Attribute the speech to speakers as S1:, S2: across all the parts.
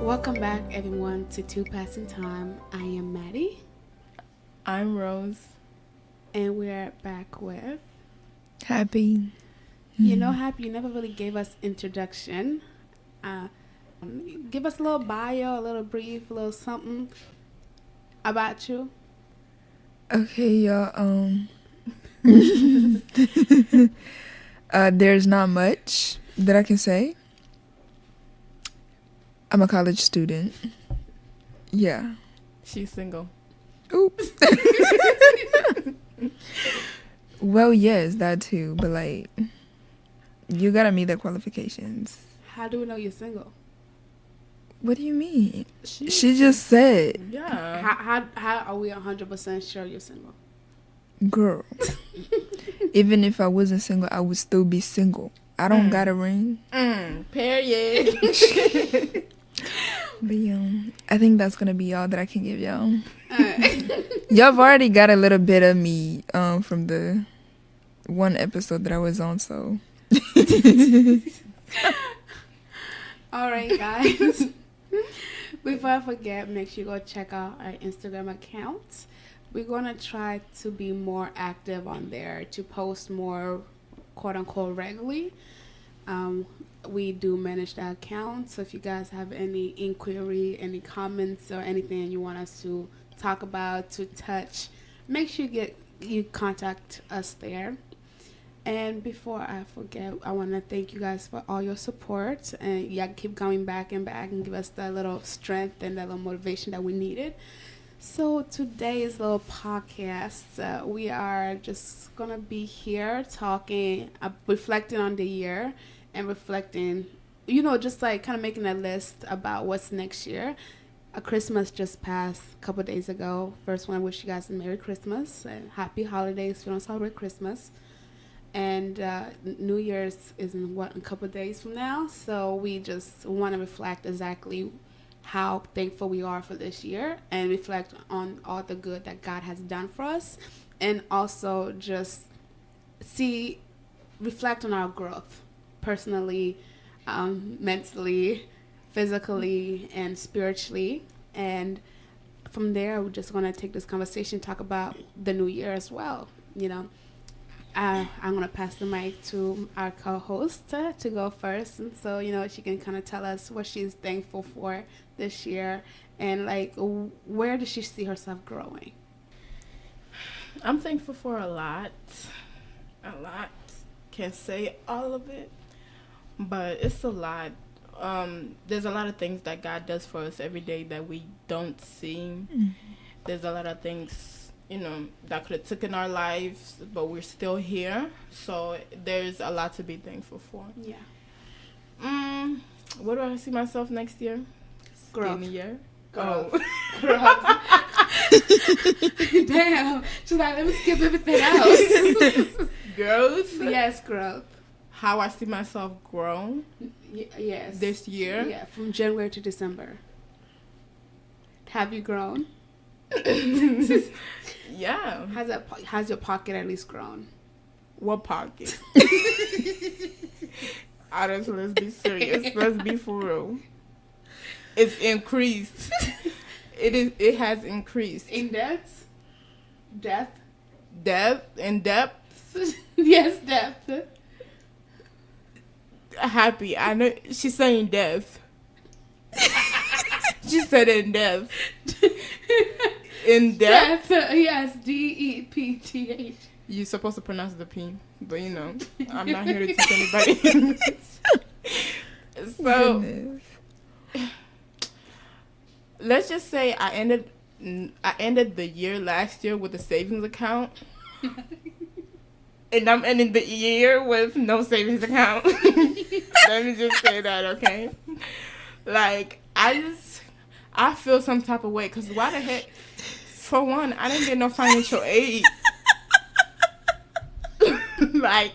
S1: Welcome back, everyone, to Two Passing Time. I am Maddie.
S2: I'm Rose.
S1: And we're back with...
S3: Happy.
S1: Happy, you never really gave us introduction. Give us a little bio, a little brief, a little something about you.
S3: Okay, y'all. There's not much that I can say. I'm a college student. Yeah.
S2: She's single.
S3: Oops. Well, yes, that too. But, like, you gotta meet the qualifications.
S1: How do we know you're single?
S3: What do you mean? She just said.
S2: Yeah.
S1: How are we 100% sure you're single?
S3: Girl. Even if I wasn't single, I would still be single. I don't got a ring.
S2: Period.
S3: But I think that's gonna be all that I can give y'all. Y'all have already got a little bit of me from the one episode that I was on, so.
S1: All right, guys. Before I forget, make sure you go check out our Instagram account. We're gonna try to be more active on there, to post more, quote unquote, regularly. We do manage that account, so if you guys have any inquiry, any comments, or anything you want us to talk about, to touch, make sure you contact us there. And before I forget, I want to thank you guys for all your support, and y'all keep coming back and give us that little strength and that little motivation that we needed. So today's little podcast, we are just gonna be here talking, reflecting on the year, and reflecting, just like kind of making a list about what's next year. Christmas just passed a couple days ago. First one, I wish you guys a Merry Christmas and Happy Holidays if you don't celebrate Christmas. And New Year's is in a couple days from now. So we just want to reflect exactly how thankful we are for this year and reflect on all the good that God has done for us, and also just reflect on our growth personally, mentally, physically, and spiritually. And from there, we're just going to take this conversation, talk about the new year as well. I'm going to pass the mic to our co-host to go first. And so, she can kind of tell us what she's thankful for this year and, like, where does she see herself growing?
S2: I'm thankful for a lot. Can't say all of it, but it's a lot. There's a lot of things that God does for us every day that we don't see. Mm-hmm. There's a lot of things that could have taken our lives, but we're still here. So there's a lot to be thankful for.
S1: Yeah.
S2: Where do I see myself next year?
S1: Growth.
S2: Year?
S1: Growth. Damn. She's like, let me skip everything else.
S2: Growth?
S1: Yes, growth.
S2: How I see myself grow?
S1: Yes.
S2: This year?
S1: Yeah, from January to December. Have you grown?
S2: Yeah.
S1: Has your pocket at least grown?
S2: What pocket? Honestly, let's be serious. Let's be for real. It's increased. It has increased.
S1: In depth? Depth?
S2: Depth? In depth?
S1: Yes, depth.
S2: Happy. I know she's saying depth. She said in depth. In depth?
S1: Yes, DEPTH.
S2: You're supposed to pronounce the P, but I'm not here to teach anybody. So,
S3: Goodness.
S2: let's just say I ended the year last year with a savings account. And I'm ending the year with no savings account. Let me just say that, okay? Like, I feel some type of way, because why the heck? For one, I didn't get no financial aid. Like,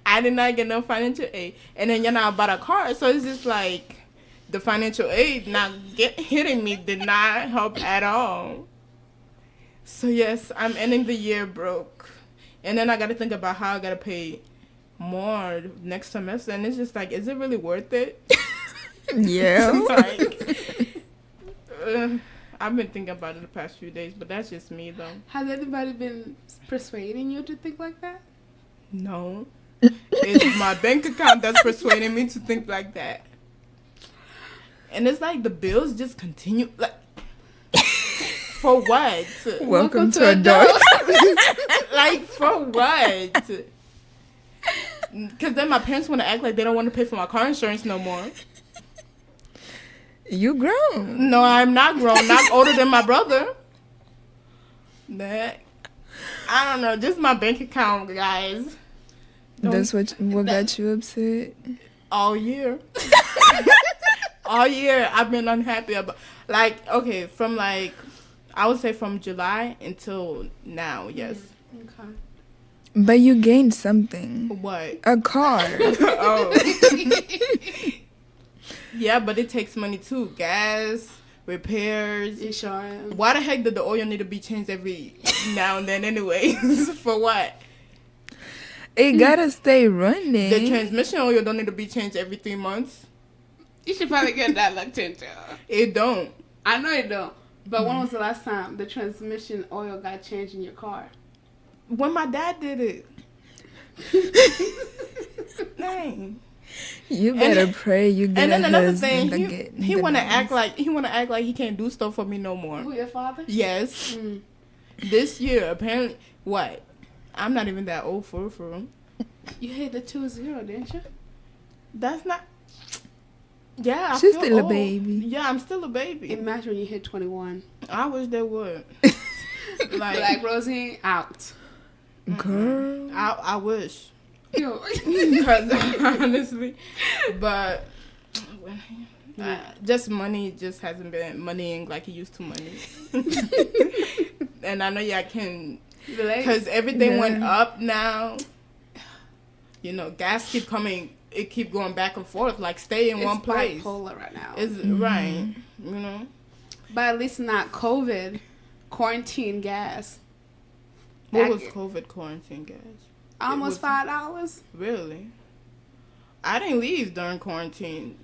S2: I did not get no financial aid. And then, I bought a car, so it's just like, the financial aid hitting me did not help at all. So, yes, I'm ending the year broke. And then I got to think about how I got to pay more next semester. And it's just like, is it really worth it?
S3: Yeah.
S2: Like, I've been thinking about it the past few days, but that's just me though.
S1: Has anybody been persuading you to think like that?
S2: No. It's my bank account that's persuading me to think like that. And it's like the bills just continue. Like, for what?
S3: Welcome to adult.
S2: Like, for what? Because then my parents want to act like they don't want to pay for my car insurance no more.
S3: You grown.
S2: No, I'm not grown. Not older than my brother. That, I don't know. Just my bank account, guys.
S3: That's what got you upset?
S2: All year. All year, I've been unhappy about. Like, okay, from like, I would say from July until now, yes.
S1: Okay.
S3: But you gained something.
S2: What?
S3: A car.
S2: Oh. Yeah, but it takes money too. Gas, repairs,
S1: Insurance.
S2: Why the heck did the oil need to be changed every now and then anyways? For what?
S3: It gotta stay running.
S2: The transmission oil don't need to be changed every 3 months.
S1: You should probably get that looked into.
S2: It don't.
S1: I know it don't. But when was the last time the transmission oil got changed in your car?
S2: When my dad did it. Dang.
S3: You better pray you get
S2: and then
S3: a
S2: another
S3: husband
S2: thing, he wanna act like he can't do stuff for me no more.
S1: Who, your father?
S2: Yes.
S1: Mm.
S2: This year, apparently, what? I'm not even that old for real.
S1: You hit the 20, didn't you?
S2: That's not. Yeah, I
S3: She's
S2: feel
S3: still
S2: old.
S3: a baby.
S2: Yeah, I'm still a baby.
S1: Imagine when you hit 21.
S2: I wish they would.
S1: Like Rosie, out.
S3: Girl.
S2: I wish.
S1: Yo.
S2: Because honestly, but just money just hasn't been moneying like it used to money. And I know y'all can, because everything went up now. You know, gas keep coming. It keep going back and forth. Like, stay in one place.
S1: It's bipolar right now.
S2: It's right. You know.
S1: But at least not COVID. Quarantine gas.
S2: What was COVID quarantine gas?
S1: Almost $5.
S2: Really? I didn't leave during quarantine.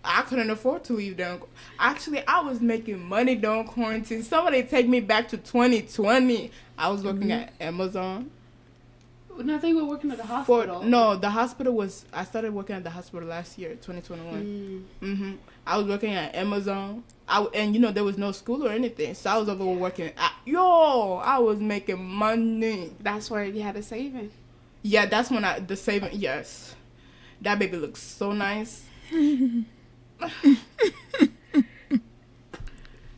S2: I couldn't afford to leave during. Actually, I was making money during quarantine. Somebody take me back to 2020. I was working at Amazon.
S1: No, I think we were working at the hospital.
S2: The hospital was. I started working at the hospital last year, 2021. I was working at Amazon. And you know there was no school or anything, so I was over working. I was making money.
S1: That's where you had a saving.
S2: Yeah, that's when the saving. Yes, that baby looks so nice.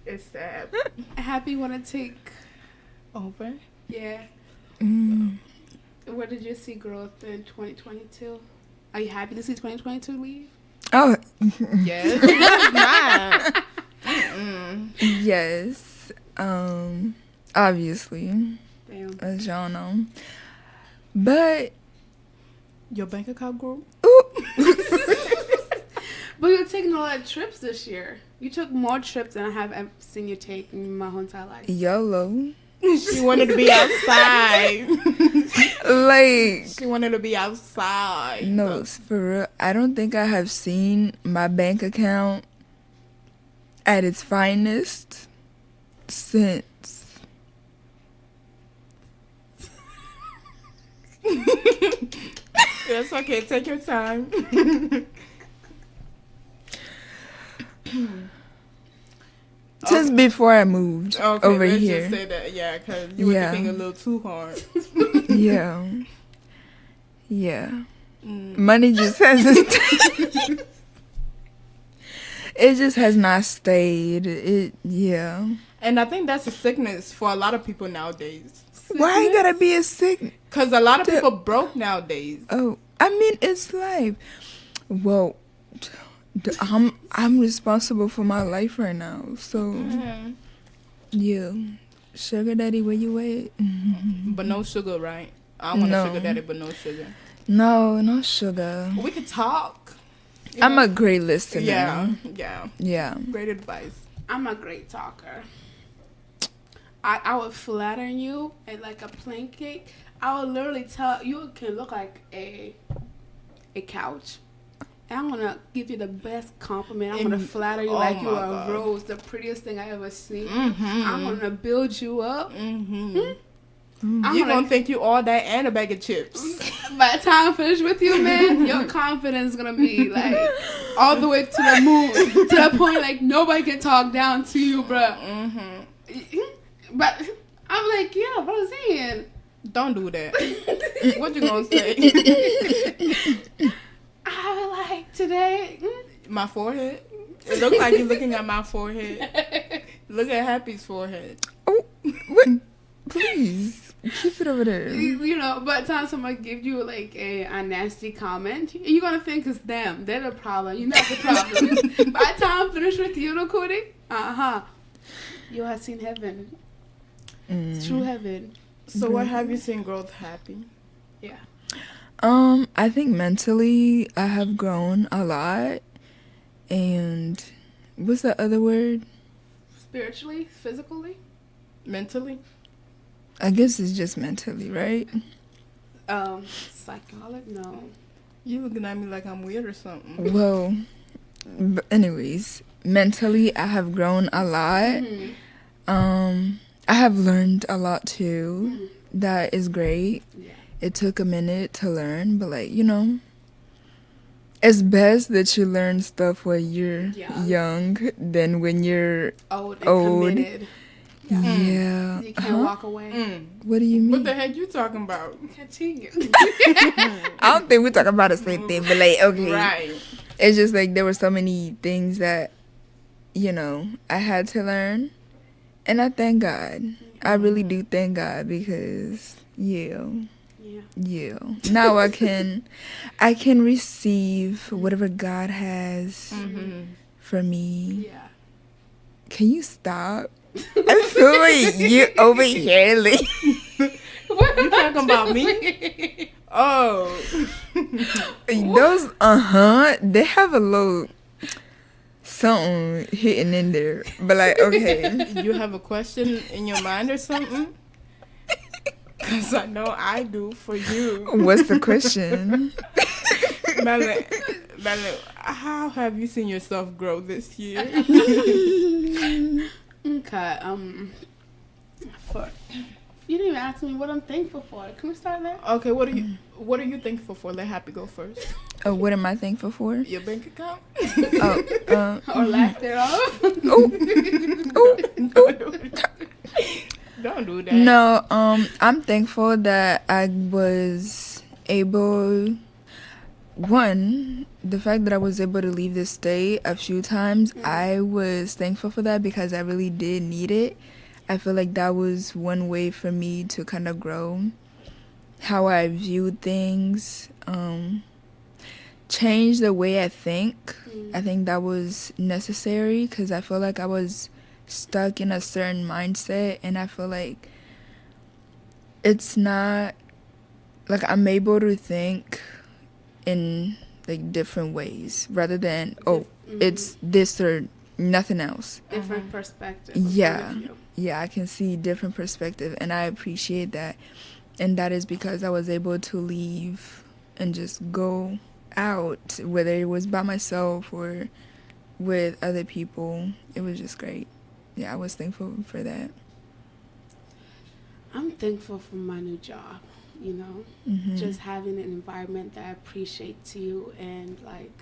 S2: It's sad.
S1: Happy you want to take
S2: over?
S1: Yeah. Where did you see growth in 2022? Are you happy to see 2022 leave?
S3: Oh.
S2: Yes. It's not.
S3: Yes. Obviously.
S1: Damn.
S3: As y'all know. But
S2: your bank account grew?
S1: But you're taking a lot of trips this year. You took more trips than I have ever seen you take in my whole entire life.
S3: YOLO.
S2: She wanted to be outside.
S3: Like,
S2: she wanted to be outside.
S3: No, for real. I don't think I have seen my bank account at its finest since.
S2: It's okay. Take your time.
S3: Since before I moved over
S2: let's
S3: here.
S2: Just say that, yeah, because you were thinking a little too hard.
S3: Yeah. Money just hasn't. It just has not stayed.
S2: And I think that's a sickness for a lot of people nowadays.
S3: Why you gotta be a sickness?
S2: Because a lot of people broke nowadays.
S3: Oh, I mean, it's life. Well, I'm responsible for my life right now, so yeah. Sugar daddy, where you at?
S2: But no sugar, right? I want a sugar daddy, but no sugar.
S3: No sugar.
S2: We could talk.
S3: I'm a great listener.
S2: Yeah. Great advice.
S1: I'm a great talker. I would flatter you and like a plain cake. I would literally tell you can look like a couch. And I'm gonna give you the best compliment. I'm
S2: And-
S1: gonna flatter you
S2: oh
S1: like you
S2: my
S1: are
S2: God.
S1: a rose, the prettiest thing I ever seen.
S2: Mm-hmm.
S1: I'm gonna build you up.
S2: Mm-hmm.
S1: I'm
S2: You're gonna think you all that and a bag of chips.
S1: By the time I finish with you, man, your confidence is gonna be like all the way to the moon, to the point like nobody can talk down to you, bruh.
S2: Mm-hmm.
S1: But I'm like, yeah, what I'm saying.
S2: Don't do that. What you gonna say?
S1: I was like today.
S2: My forehead? It looks like you're looking at my forehead. Look at Happy's forehead.
S3: Oh, what? Please keep it over there.
S1: You know, by the time somebody gives you like a nasty comment, you're gonna think it's them. They're the problem. You're not the problem. By the time I'm finished with you, Cody, you have seen heaven. It's true heaven.
S2: So what have you seen growth Happy?
S1: Yeah.
S3: I think mentally I have grown a lot, and what's the other word?
S1: Spiritually, physically.
S2: Mentally?
S3: I guess it's just mentally, right?
S1: Psychology. No.
S2: You looking at me like I'm weird or something.
S3: Well, but anyways, mentally I have grown a lot. I have learned a lot too. That is great.
S1: Yeah.
S3: It took a minute to learn, but like, you know, it's best that you learn stuff when you're young than when you're
S1: Old and committed.
S3: Yeah.
S1: You can't walk away.
S3: What do you mean?
S2: What the heck you talking about?
S1: Continue.
S3: I don't think we're talking about the same thing, but like, okay.
S2: Right.
S3: It's just like there were so many things that, you know, I had to learn. And I thank God. I really do thank God because, yeah. Now I can receive whatever God has for me.
S1: Yeah.
S3: Can you stop? I feel like you over here. Like,
S2: You talking about me? Oh.
S3: those, they have a little something hitting in there. But like, okay.
S2: You have a question in your mind or something? Because I know I do for you.
S3: What's the question?
S2: Madeline, how have you seen yourself grow this year?
S1: Okay. You didn't even ask me what I'm thankful for. Can we start there?
S2: Okay, what are you thankful for? Let Happy go first.
S3: Oh, what am I thankful for?
S2: Your bank account?
S1: Or lack thereof.
S2: Don't do that.
S3: No, I'm thankful that I was able. One, the fact that I was able to leave the state a few times, I was thankful for that because I really did need it. I feel like that was one way for me to kind of grow how I viewed things, change the way I think. I think that was necessary because I feel like I was stuck in a certain mindset, and I feel like it's not like I'm able to think in like different ways rather than it's this or nothing else.
S1: Different perspective.
S3: Yeah, I can see different perspective, and I appreciate that. And that is because I was able to leave and just go out, whether it was by myself or with other people. It was just great. Yeah, I was thankful for that.
S1: I'm thankful for my new job, you know, just having an environment that appreciates you and like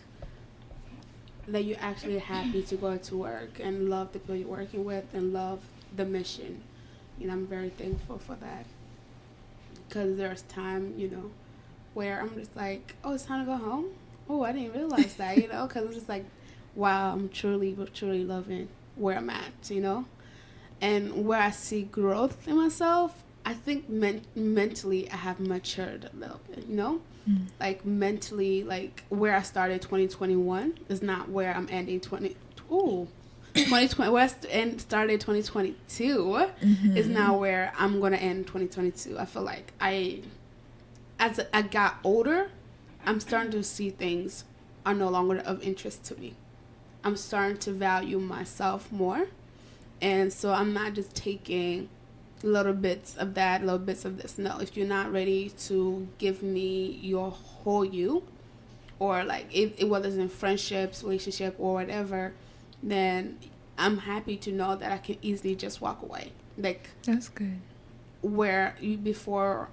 S1: that you're actually happy to go to work and love the people you're working with and love the mission. You know, I'm very thankful for that because there's time, you know, where I'm just like, oh, it's time to go home. Oh, I didn't realize that, you know, because I'm just like, wow, I'm truly loving where I'm at, you know, and where I see growth in myself. I think mentally I have matured a little bit, you know, like mentally, like where I started 2021 is not where I'm ending 2020. Where I started 2022 is now where I'm gonna end 2022. I feel like as I got older, I'm starting to see things are no longer of interest to me. I'm starting to value myself more, and so I'm not just taking little bits of that, little bits of this. No, if you're not ready to give me your whole you, or like whether it's in friendships, relationship, or whatever, then I'm happy to know that I can easily just walk away. Like,
S3: that's good.
S1: Where before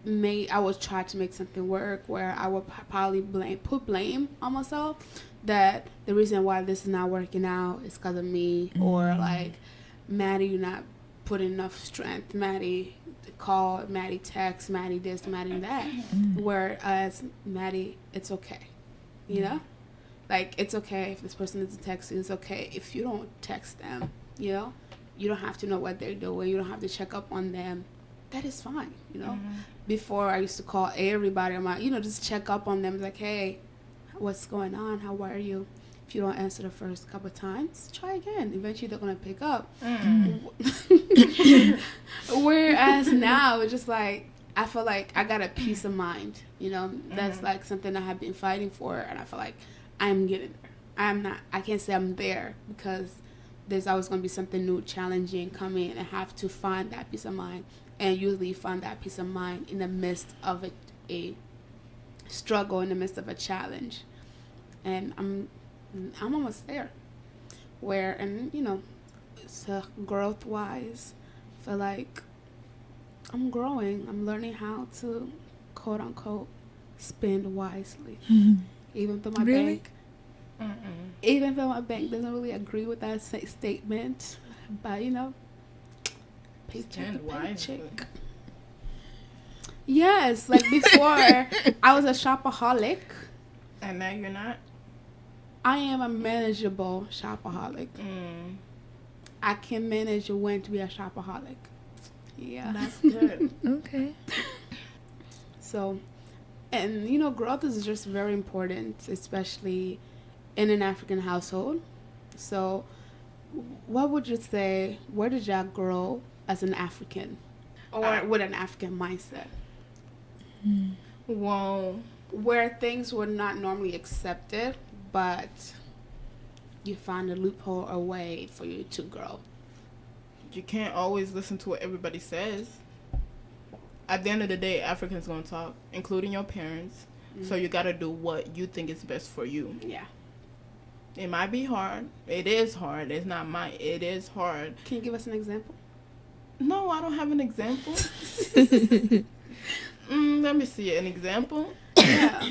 S1: I would try to make something work, where I would probably put blame on myself, that the reason why this is not working out is because of me, or like, Maddie, you're not putting enough strength. Maddie call, Maddie text, Maddie this, Maddie that. Whereas Maddie, it's okay, you know, like, it's okay if this person doesn't text you. It's okay if you don't text them. You know, you don't have to know what they're doing. You don't have to check up on them. That is fine, you know. Before, I used to call everybody on my, just check up on them, like, hey, what's going on? How are you? If you don't answer the first couple of times, try again. Eventually, they're going to pick up. Whereas now, it's just like, I feel like I got a peace of mind. That's like something I have been fighting for, and I feel like I'm getting there. I can't say I'm there, because there's always going to be something new, challenging coming, and I have to find that peace of mind. And usually find that peace of mind in the midst of a struggle, in the midst of a challenge. And I'm almost there. So growth-wise, I feel like I'm growing. I'm learning how to, quote-unquote, spend wisely. Even though my bank... Even though my bank doesn't really agree with that statement. But, paycheck to paycheck. Yes, like before, I was a shopaholic.
S2: And now you're not?
S1: I am a manageable shopaholic. I can manage when to be a shopaholic. Yeah.
S2: That's good.
S3: Okay.
S1: So, and growth is just very important, especially in an African household. So, what would you say, where did y'all grow as an African, or with an African mindset?
S2: Well,
S1: where things were not normally accepted, but you found a loophole or way for you to grow.
S2: You can't always listen to what everybody says. At the end of the day, Africans gonna talk, including your parents. So you gotta do what you think is best for you.
S1: Yeah.
S2: It might be hard. It is hard. It is hard.
S1: Can you give us an example?
S2: No, I don't have an example. Let me see an example.
S1: Yeah.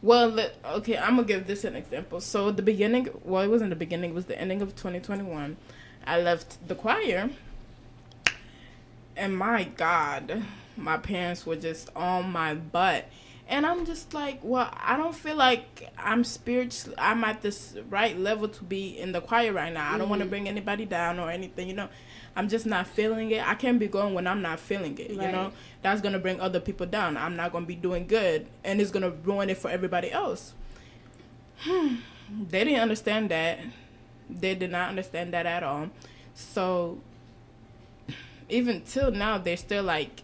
S2: Well, okay, I'm going to give this an example. So at the beginning, well, it wasn't the beginning, it was the ending of 2021. I left the choir. And my God, my parents were just on my butt. And I'm just like, well, I don't feel like I'm at this right level to be in the choir right now. I don't want to bring anybody down or anything, I'm just not feeling it. I can't be going when I'm not feeling it,
S1: right.
S2: That's going to bring other people down. I'm not going to be doing good, and it's going to ruin it for everybody else. They didn't understand that. They did not understand that at all. So even till now, they're still like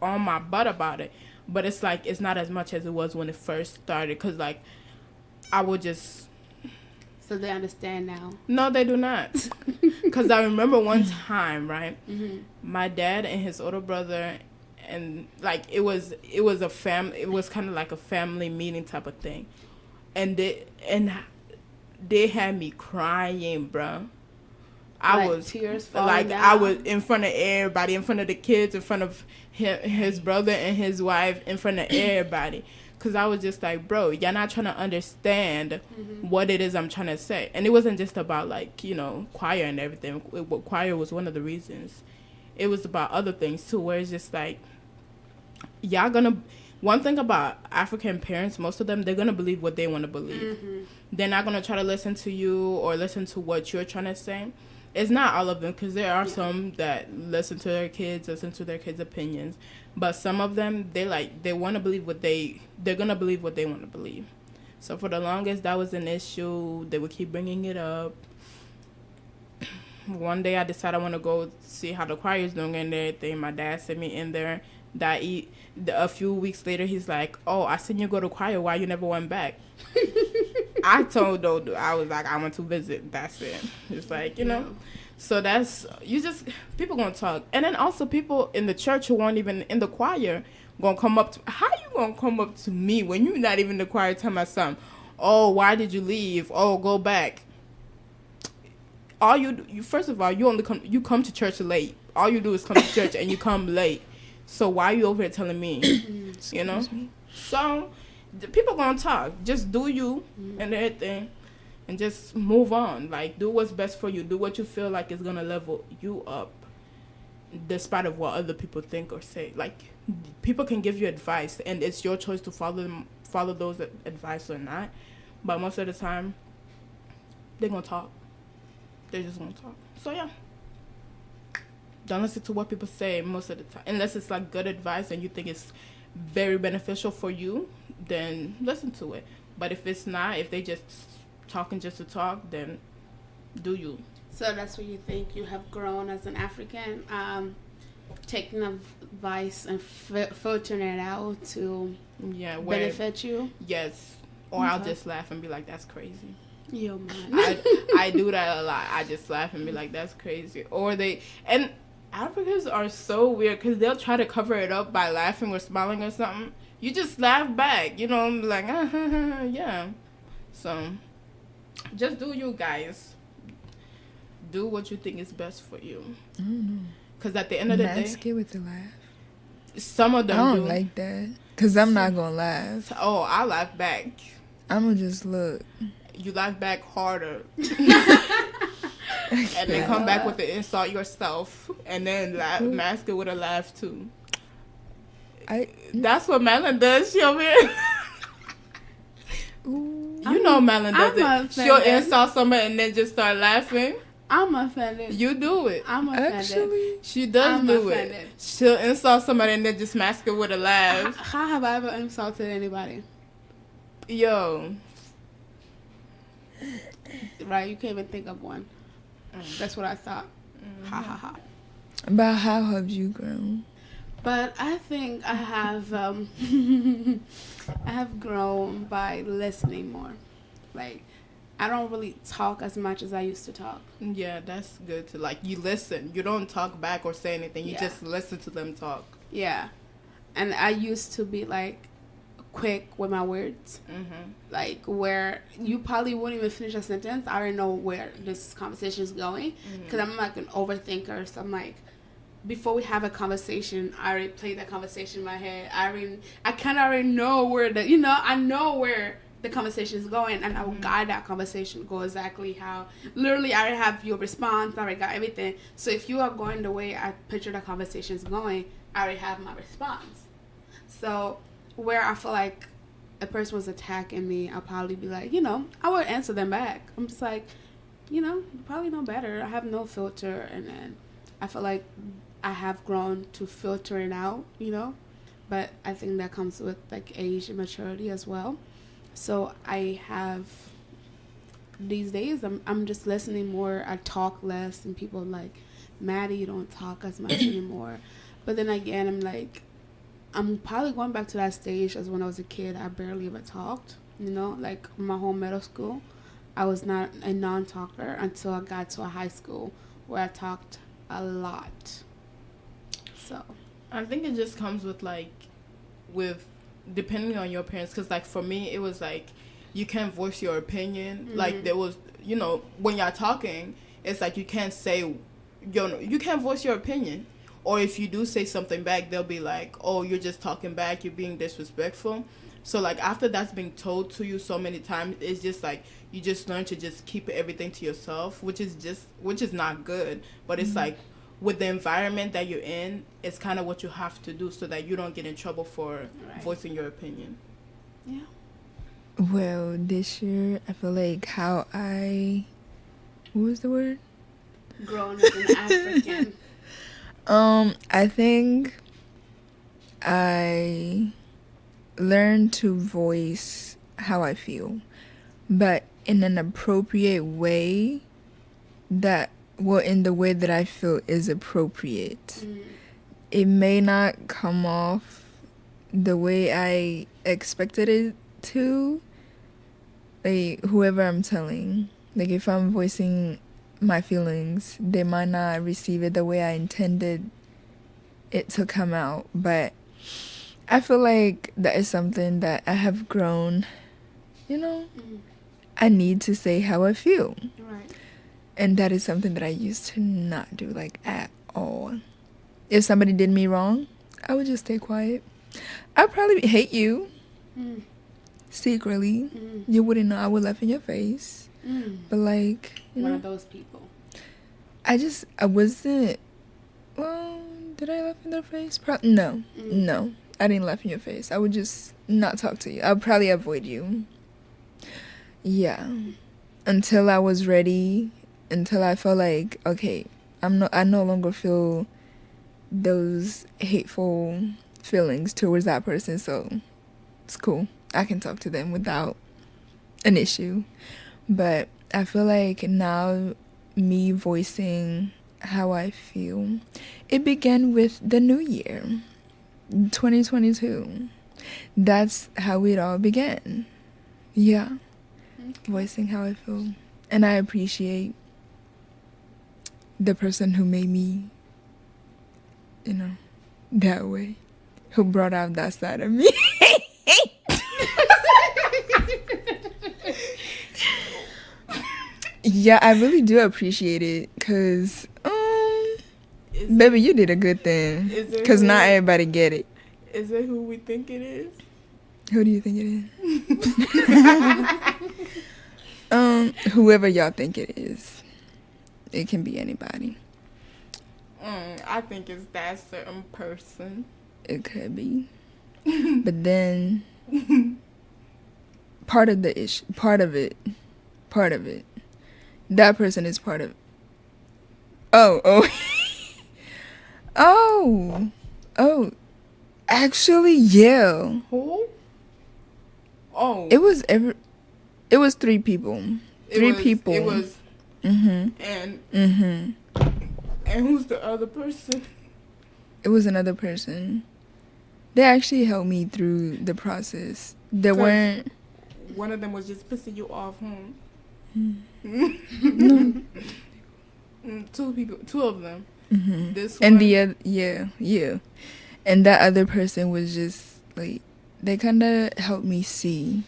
S2: on my butt about it. But it's like, it's not as much as it was when it first started. Because, like, I would just...
S1: So they understand now?
S2: No, they do not. Because I remember one time, right? My dad and his older brother, and, like, it was a family... It was kind of like a family meeting type of thing. And they had me crying, bro. I was
S1: tears falling
S2: like
S1: down.
S2: I was in front of everybody, in front of the kids, in front of his brother and his wife, in front of everybody, because I was just like, bro, y'all not trying to understand what it is I'm trying to say. And it wasn't just about like choir and everything. Choir was one of the reasons. It was about other things too, where it's just like y'all gonna. One thing about African parents, most of them, they're gonna believe what they want to believe. They're not gonna try to listen to you or listen to what you're trying to say. It's not all of them, because there are some that listen to their kids' opinions. But some of them, they want to believe they're going to believe what they want to believe. So for the longest, that was an issue. They would keep bringing it up. One day I decided I want to go see how the choir is doing and everything. My dad sent me in there. A few weeks later, he's like, oh, I seen you go to choir. Why you never went back? I told Dodo, I was like, I want to visit. That's it. It's like, you know. So that's, people gonna talk. And then also people in the church who weren't even in the choir gonna come up to, how you gonna come up to me when you're not even in the choir, tell my son, oh, why did you leave? Oh, go back. All you first of all, you come to church late. All you do is come to church and you come late. So why are you over here telling me? You know? So the people gonna talk. Just do you and everything. And just move on. Like, do what's best for you. Do what you feel like is gonna level you up, despite of what other people think or say. Like, people can give you advice, and it's your choice to follow those advice or not. But most of the time, they're gonna talk. They're just gonna talk. So yeah, don't listen to what people say most of the time, unless it's like good advice and you think it's very beneficial for you. Then listen to it. But if it's not, if they just talking just to talk, then do you.
S1: So that's where you think you have grown as an African, taking advice and filtering it out to benefit you.
S2: Yes. Or I'll just laugh and be like, that's crazy.
S1: Yo, man.
S2: I do that a lot. I just laugh and be like, that's crazy. And Africans are so weird because they'll try to cover it up by laughing or smiling or something. You just laugh back, you know, I'm like, yeah. So just do you guys. Do what you think is best for you. Because at the end of the day,
S3: mask it with the laugh.
S2: Some of them
S3: I don't like that. Because I'm not going to laugh.
S2: Oh, I laugh back.
S3: I'm going to just look.
S2: You laugh back harder. And then come back with the insult yourself. And then mask it with a laugh too. That's what Madeline does. She over here. You know Madeline does it. She'll insult somebody and then just start laughing.
S1: I'm offended.
S2: You do it.
S1: I'm offended.
S3: Actually,
S2: she does it. She'll insult somebody and then just mask it with a laugh.
S1: How have I ever insulted anybody?
S2: Yo.
S1: Right, you can't even think of one. That's what I thought. Ha ha ha.
S3: But how have you grown?
S1: But I think I have I have grown by listening more. Like, I don't really talk as much as I used to talk.
S2: Yeah, that's good to, like, you listen. You don't talk back or say anything. You just listen to them talk.
S1: Yeah. And I used to be, like, quick with my words. Like, where you probably wouldn't even finish a sentence. I already know where this conversation is going. Because I'm, like, an overthinker. So I'm, like, before we have a conversation, I already played that conversation in my head. I kind of already know where I know where the conversation is going, and I will guide that conversation, go exactly how, literally, I already have your response, I already got everything. So if you are going the way I picture the conversation is going, I already have my response. So where I feel like a person was attacking me, I'll probably be like, I would answer them back. I'm just like, you probably know better. I have no filter, and then I feel like I have grown to filter it out, but I think that comes with, like, age and maturity as well. So I have, these days, I'm just listening more. I talk less, and people are like, Maddie, you don't talk as much anymore. But then again, I'm like, I'm probably going back to that stage as when I was a kid. I barely ever talked, like my whole middle school. I was not a non-talker until I got to a high school where I talked a lot. So
S2: I think it just comes with, depending on your parents, because, like, for me, it was like, you can't voice your opinion. Like, there was, when you're talking, it's like you can't say, you can't voice your opinion. Or if you do say something back, they'll be like, oh, you're just talking back, you're being disrespectful. So, like, after that's been told to you so many times, it's just like you just learn to just keep everything to yourself, which is not good. But it's like, with the environment that you're in, it's kind of what you have to do so that you don't get in trouble for voicing your opinion.
S1: Yeah.
S3: Well, this year, I feel like what was the word?
S1: Grown as an African.
S3: I think I learned to voice how I feel, but in an appropriate way in the way that I feel is appropriate. It may not come off the way I expected it to, like whoever I'm telling, like if I'm voicing my feelings, they might not receive it the way I intended it to come out, but I feel like that is something that I have grown, you know. I need to say how I feel.
S1: Right.
S3: And that is something that I used to not do, like, at all. If somebody did me wrong, I would just stay quiet. I'd probably hate you. Secretly. You wouldn't know I would laugh in your face. But, like, you
S1: One
S3: know.
S1: of those people.
S3: I wasn't, well, did I laugh in their face? No. No. I didn't laugh in your face. I would just not talk to you. I would probably avoid you. Yeah. Until I was ready, until I felt like, okay, I no longer feel those hateful feelings towards that person, so it's cool. I can talk to them without an issue. But I feel like now me voicing how I feel, it began with the new year, 2022. That's how it all began. Yeah. Voicing how I feel. And I appreciate the person who made me, you know, that way. Who brought out that side of me. Yeah, I really do appreciate it. Because, baby, you did a good thing. Because not everybody get it.
S2: Is it who we think it is?
S3: Who do you think it is? Whoever y'all think it is. It can be anybody.
S2: I think it's that certain person.
S3: It could be. But then part of it, that person is part of it. Oh. Actually, yeah.
S2: Who? Oh.
S3: It was 3 people. People.
S2: It was. And who's the other person?
S3: It was another person. They actually helped me through the process. They weren't.
S2: One of them was just pissing you off,
S3: No.
S2: 2 people. 2 of them. This
S3: and
S2: one.
S3: the other, yeah. And that other person was just like, they kind of helped me see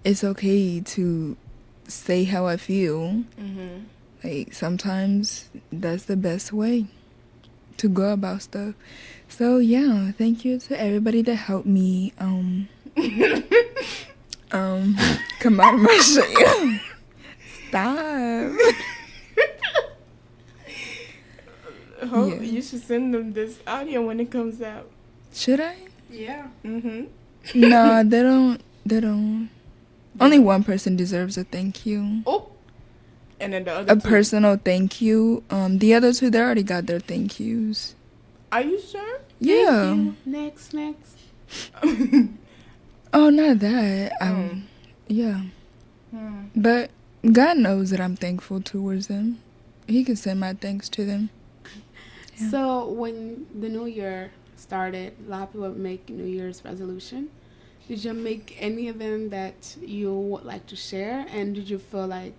S3: it's okay to say how I feel. Like, sometimes that's the best way to go about stuff. So, yeah, thank you to everybody that helped me come out of my shell. Stop.
S2: You should send them this audio when it comes out.
S3: Should I?
S1: Yeah.
S3: No, they don't. Only one person deserves a thank you.
S2: Oh. And then the other
S3: A
S2: 2.
S3: personal thank you. The other 2, they already got their thank yous.
S2: Are you sure?
S3: Yeah.
S1: Next.
S3: Oh, not that. Yeah. But God knows that I'm thankful towards them. He can send my thanks to them. Yeah.
S1: So when the new year started, a lot of people make New Year's resolution. Did you make any of them that you would like to share? And did you feel like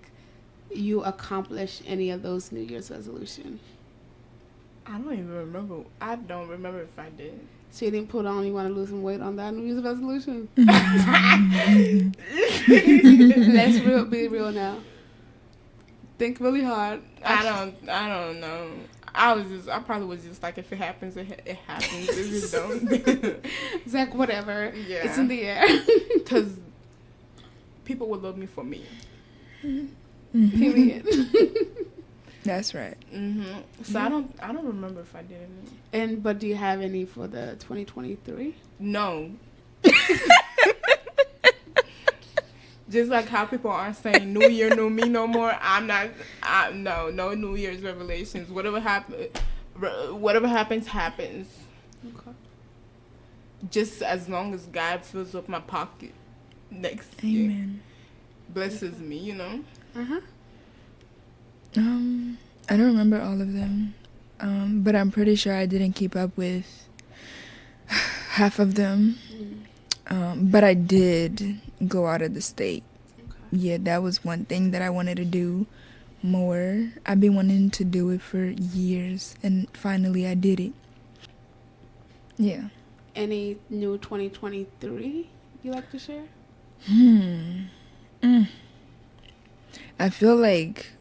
S1: you accomplished any of those New Year's resolution?
S2: I don't even remember. I don't remember if I did.
S1: So you didn't put on you want to lose some weight on that New Year's resolution? Let's be real now. Think really hard.
S2: I don't know. I probably was just like, if it happens, it happens. If it don't,
S1: it's like, whatever.
S2: Yeah.
S1: It's in the air.
S2: Because people would love me for me.
S1: Period.
S3: That's right.
S2: So I don't remember if I did any.
S1: But do you have any for the 2023?
S2: No. Just like how people aren't saying New Year, New Me no more. No New Year's revelations. Whatever happens, happens.
S1: Okay.
S2: Just as long as God fills up my pocket next
S3: Amen.
S2: year, blesses me, you know.
S3: I don't remember all of them, but I'm pretty sure I didn't keep up with half of them. But I did go out of the state.
S1: Okay.
S3: yeah, that was one thing that I wanted to do more. I've been wanting to do it for years, and finally I did it. Yeah.
S1: Any new 2023 you like to share?
S3: I feel like,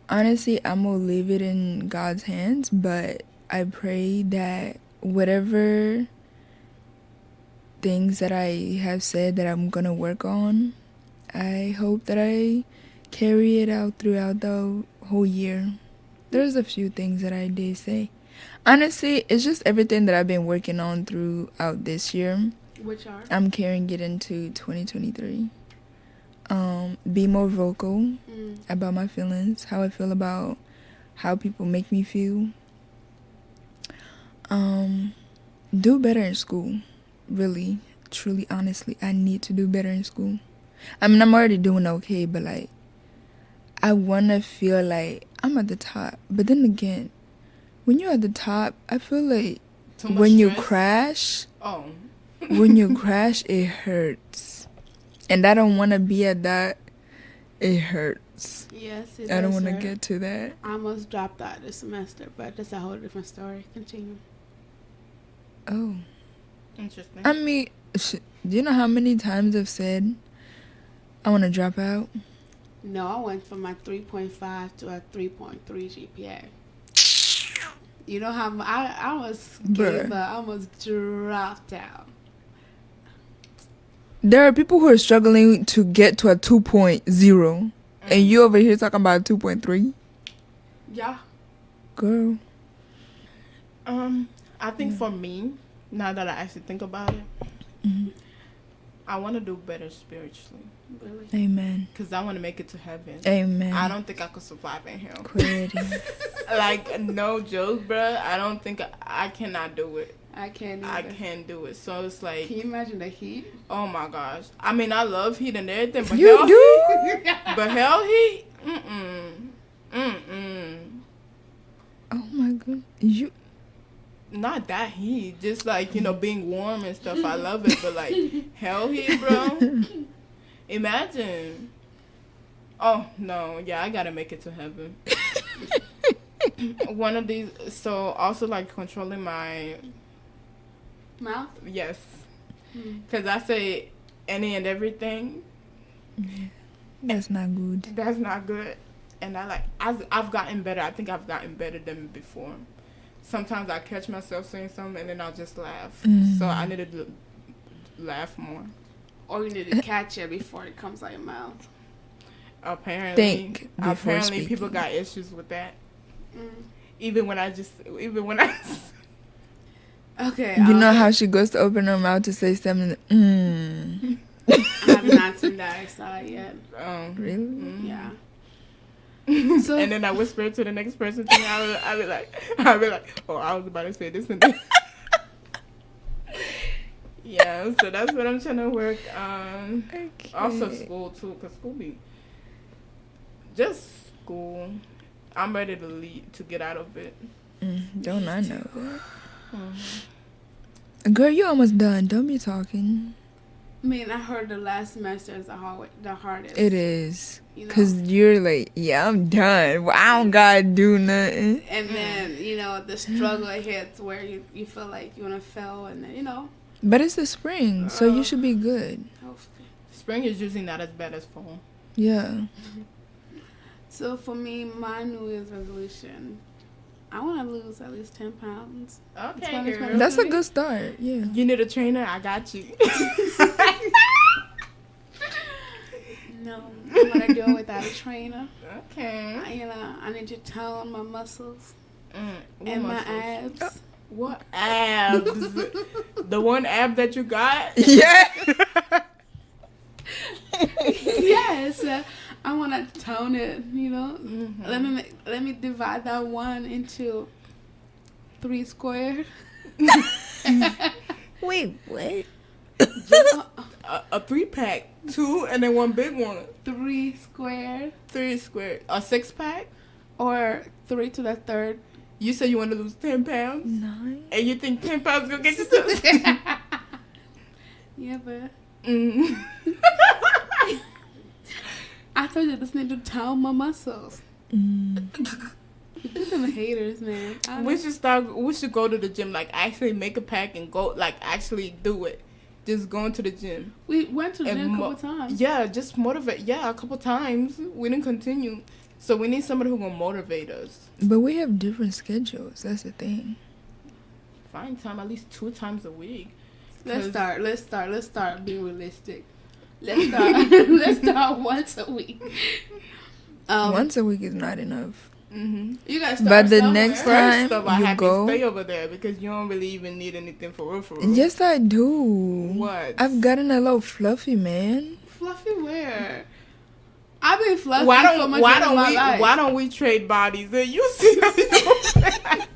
S3: honestly, I'm gonna leave it in God's hands, but I pray that whatever things that I have said that I'm gonna work on, I hope that I carry it out throughout the whole year. There's a few things that I did say. Honestly, it's just everything that I've been working on throughout this year.
S1: Which are?
S3: I'm carrying it into 2023. Be more vocal about my feelings, how I feel about how people make me feel. Do better in school. Really, truly, honestly, I need to do better in school. I mean, I'm already doing okay, but like, I want to feel like I'm at the top. But then again, when you're at the top, I feel like when you crash, when you crash, it hurts. And I don't want to be at that. It hurts.
S1: Yes, it
S3: I don't
S1: does
S3: want to
S1: hurt.
S3: get to that.
S1: I almost dropped out this semester, but that's a whole different story. Continue.
S3: Oh.
S2: Interesting.
S3: I mean, do you know how many times I've said I want to drop out?
S1: No, I went from my 3.5 to a 3.3 GPA. You know how I almost gave up. I almost dropped out.
S3: There are people who are struggling to get to a 2.0, and you over here talking about 2.3?
S1: Yeah.
S3: Girl.
S2: I think for me, now that I actually think about it, I want to do better spiritually.
S1: Really?
S3: Amen.
S2: Because I want to make it to heaven.
S3: Amen.
S2: I don't think I could survive in hell.
S3: Quit.
S2: Like, no joke, bruh. I don't think I cannot do it.
S1: I can't either.
S2: I can't do it. So it's like,
S1: Can you imagine the heat?
S2: oh my gosh. I mean, I love heat and everything, but
S3: You
S2: hell
S3: do?
S2: heat, but hell heat,
S3: Oh my god. You.
S2: not that heat. Just like, you know, being warm and stuff. I love it, but like hell heat, bro. Imagine. Oh no, yeah, I gotta make it to heaven. One of these. So also like controlling my
S1: Mouth?
S2: yes, because I say any and everything.
S3: That's not good.
S2: That's not good. And I've gotten better. I think I've gotten better than before. Sometimes I catch myself saying something and then I'll just laugh. So I need to laugh more.
S1: Or you need to catch it before it comes out your mouth.
S2: Apparently,
S3: before
S2: people
S3: speaking.
S2: got issues with that. Even when I
S1: Okay.
S3: You know how she goes to open her mouth to say something?
S1: I have not seen that side yet.
S3: Really?
S1: Yeah. So,
S2: and then I whisper to the next person to me. I'll be like, oh, I was about to say this and that. Yeah, so that's what I'm trying to work on.
S3: Okay.
S2: Also school too, cause school be just school. I'm ready to leave, to get out of it.
S3: Don't I know that? Girl, you almost done. Don't be talking.
S1: I mean, I heard the last semester is the hardest.
S3: It is.
S1: You know?
S3: Because you're like, yeah, I'm done. Well, I don't got to do nothing.
S1: And then, you know, the struggle hits where you feel like you want to fail. And then, you know.
S3: But it's the spring, so you should be good.
S1: Hopefully.
S2: Spring is usually not as bad as fall.
S3: Yeah.
S1: So for me, my New Year's resolution, I want to lose at least 10 pounds.
S2: Okay, girl.
S3: That's a good start. Yeah.
S2: You need a trainer? I got you.
S1: No, I'm going to do it without a trainer.
S2: Okay.
S1: I need to tone my muscles
S2: What
S1: and my
S2: muscles?
S1: abs.
S2: What abs? The one ab that you got?
S3: Yeah.
S1: Yes, I want to tone it. You know, let me divide that one into 3 squared.
S3: Wait, what?
S2: A 3-pack, 2, and then 1 big one.
S1: 3 squared
S2: 3 squared. A 6-pack?
S1: or 3 to the third.
S2: You said you want to lose 10 pounds?
S3: 9?
S2: And you think 10 pounds is going to get you to...
S1: Yeah, but
S2: Mm.
S1: told you this need to tone my muscles. You're them haters, man.
S2: We should go to the gym, like actually make a pack and go, like actually do it. Just going to the gym.
S1: We went to the gym a couple times.
S2: Yeah, just motivate. Yeah, a couple times. We didn't continue. So we need somebody who gonna motivate us.
S3: But we have different schedules. That's the thing.
S2: Find time at least 2 times a week.
S1: Let's start being realistic. Let's start once a week.
S3: Once a week is not enough.
S2: Mm-hmm.
S1: You gotta start
S3: But the
S1: somewhere.
S3: next time
S2: First off, I
S3: you
S2: have
S3: go,
S2: to stay over there because you don't really even need anything for real.
S3: yes, I do.
S2: What?
S3: I've gotten a little fluffy, man.
S1: Fluffy where? I've been fluffy
S2: Why
S1: for much of my life.
S2: Why don't we trade bodies? And you see that?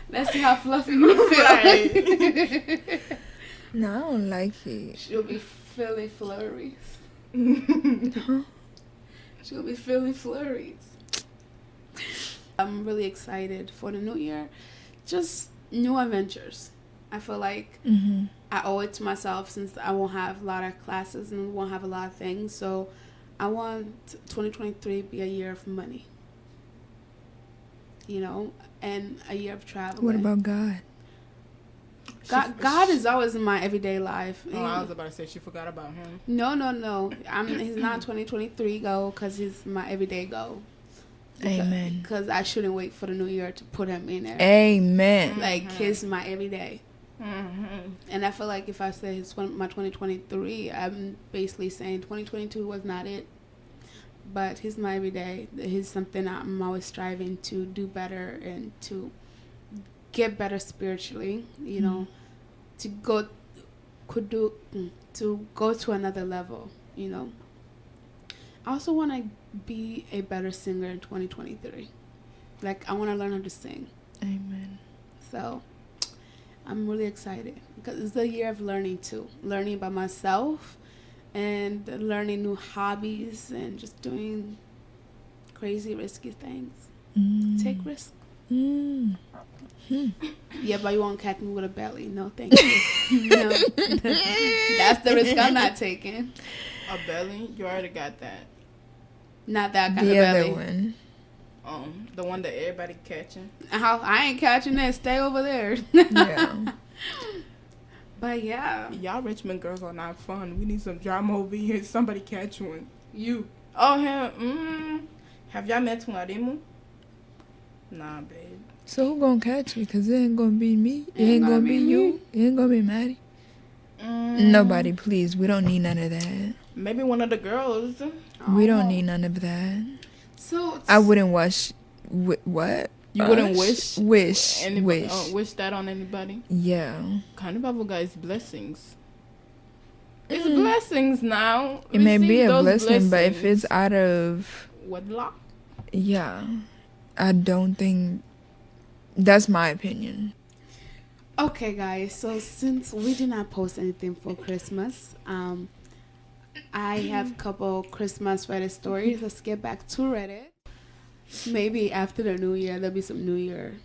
S1: Let's see how fluffy you feel.
S2: Right.
S3: No, I don't like it.
S1: She'll be feeling flurries.
S3: Huh?
S1: She'll be feeling flurries. I'm really excited for the new year. Just new adventures. I feel like I owe it to myself since I won't have a lot of classes and won't have a lot of things. So I want 2023 be a year of money. You know, and a year of travel.
S3: What about God?
S1: God is always in my everyday life.
S2: Oh, I was about to say she forgot about him.
S1: No. He's not 2023 goal because he's my everyday goal.
S3: Amen.
S1: Because I shouldn't wait for the new year to put him in there.
S3: Amen.
S1: Like he's my everyday.
S2: Mm-hmm.
S1: And I feel like if I say it's my 2023, I'm basically saying 2022 was not it. But he's my everyday. He's something I'm always striving to do better and to get better spiritually. You know, to go to another level. You know. I also want to be a better singer in 2023. Like I want to learn how to sing.
S3: Amen.
S1: So I'm really excited because it's a year of learning too. Learning about myself and learning new hobbies and just doing crazy, risky things. Take risks. Yeah, but you won't catch me with a belly. No, thank you. No. That's the risk I'm not taking.
S2: A belly? You already got that.
S1: Not that kind
S3: The
S1: of
S3: other
S1: belly.
S3: one.
S2: The one that everybody catching.
S1: I ain't catching that. Stay over there.
S3: Yeah.
S1: But yeah.
S2: Y'all Richmond girls are not fun. We need some drama over here. Somebody catch one. You. Oh, him. Have y'all met Tuarimu? Nah, babe.
S3: So who gonna catch it? Cause it ain't gonna be me. It ain't gonna be you. It ain't gonna be Maddie. Nobody, please. We don't need none of that.
S2: Maybe one of the girls.
S3: We don't need none of that.
S1: So
S3: I wouldn't wish. What?
S2: You wouldn't wish?
S3: Wish.
S2: Wish that on anybody?
S3: Yeah.
S2: Carnival guys, blessings. It's blessings now.
S3: It may be a
S2: Receive those
S3: blessing, but if
S2: blessings.
S3: it's out of...
S2: Wedlock?
S3: Yeah. I don't think... That's my opinion.
S1: Okay, guys. So since we did not post anything for Christmas, I have a couple Christmas Reddit stories. Let's get back to Reddit. Maybe after the new year, there'll be some New Year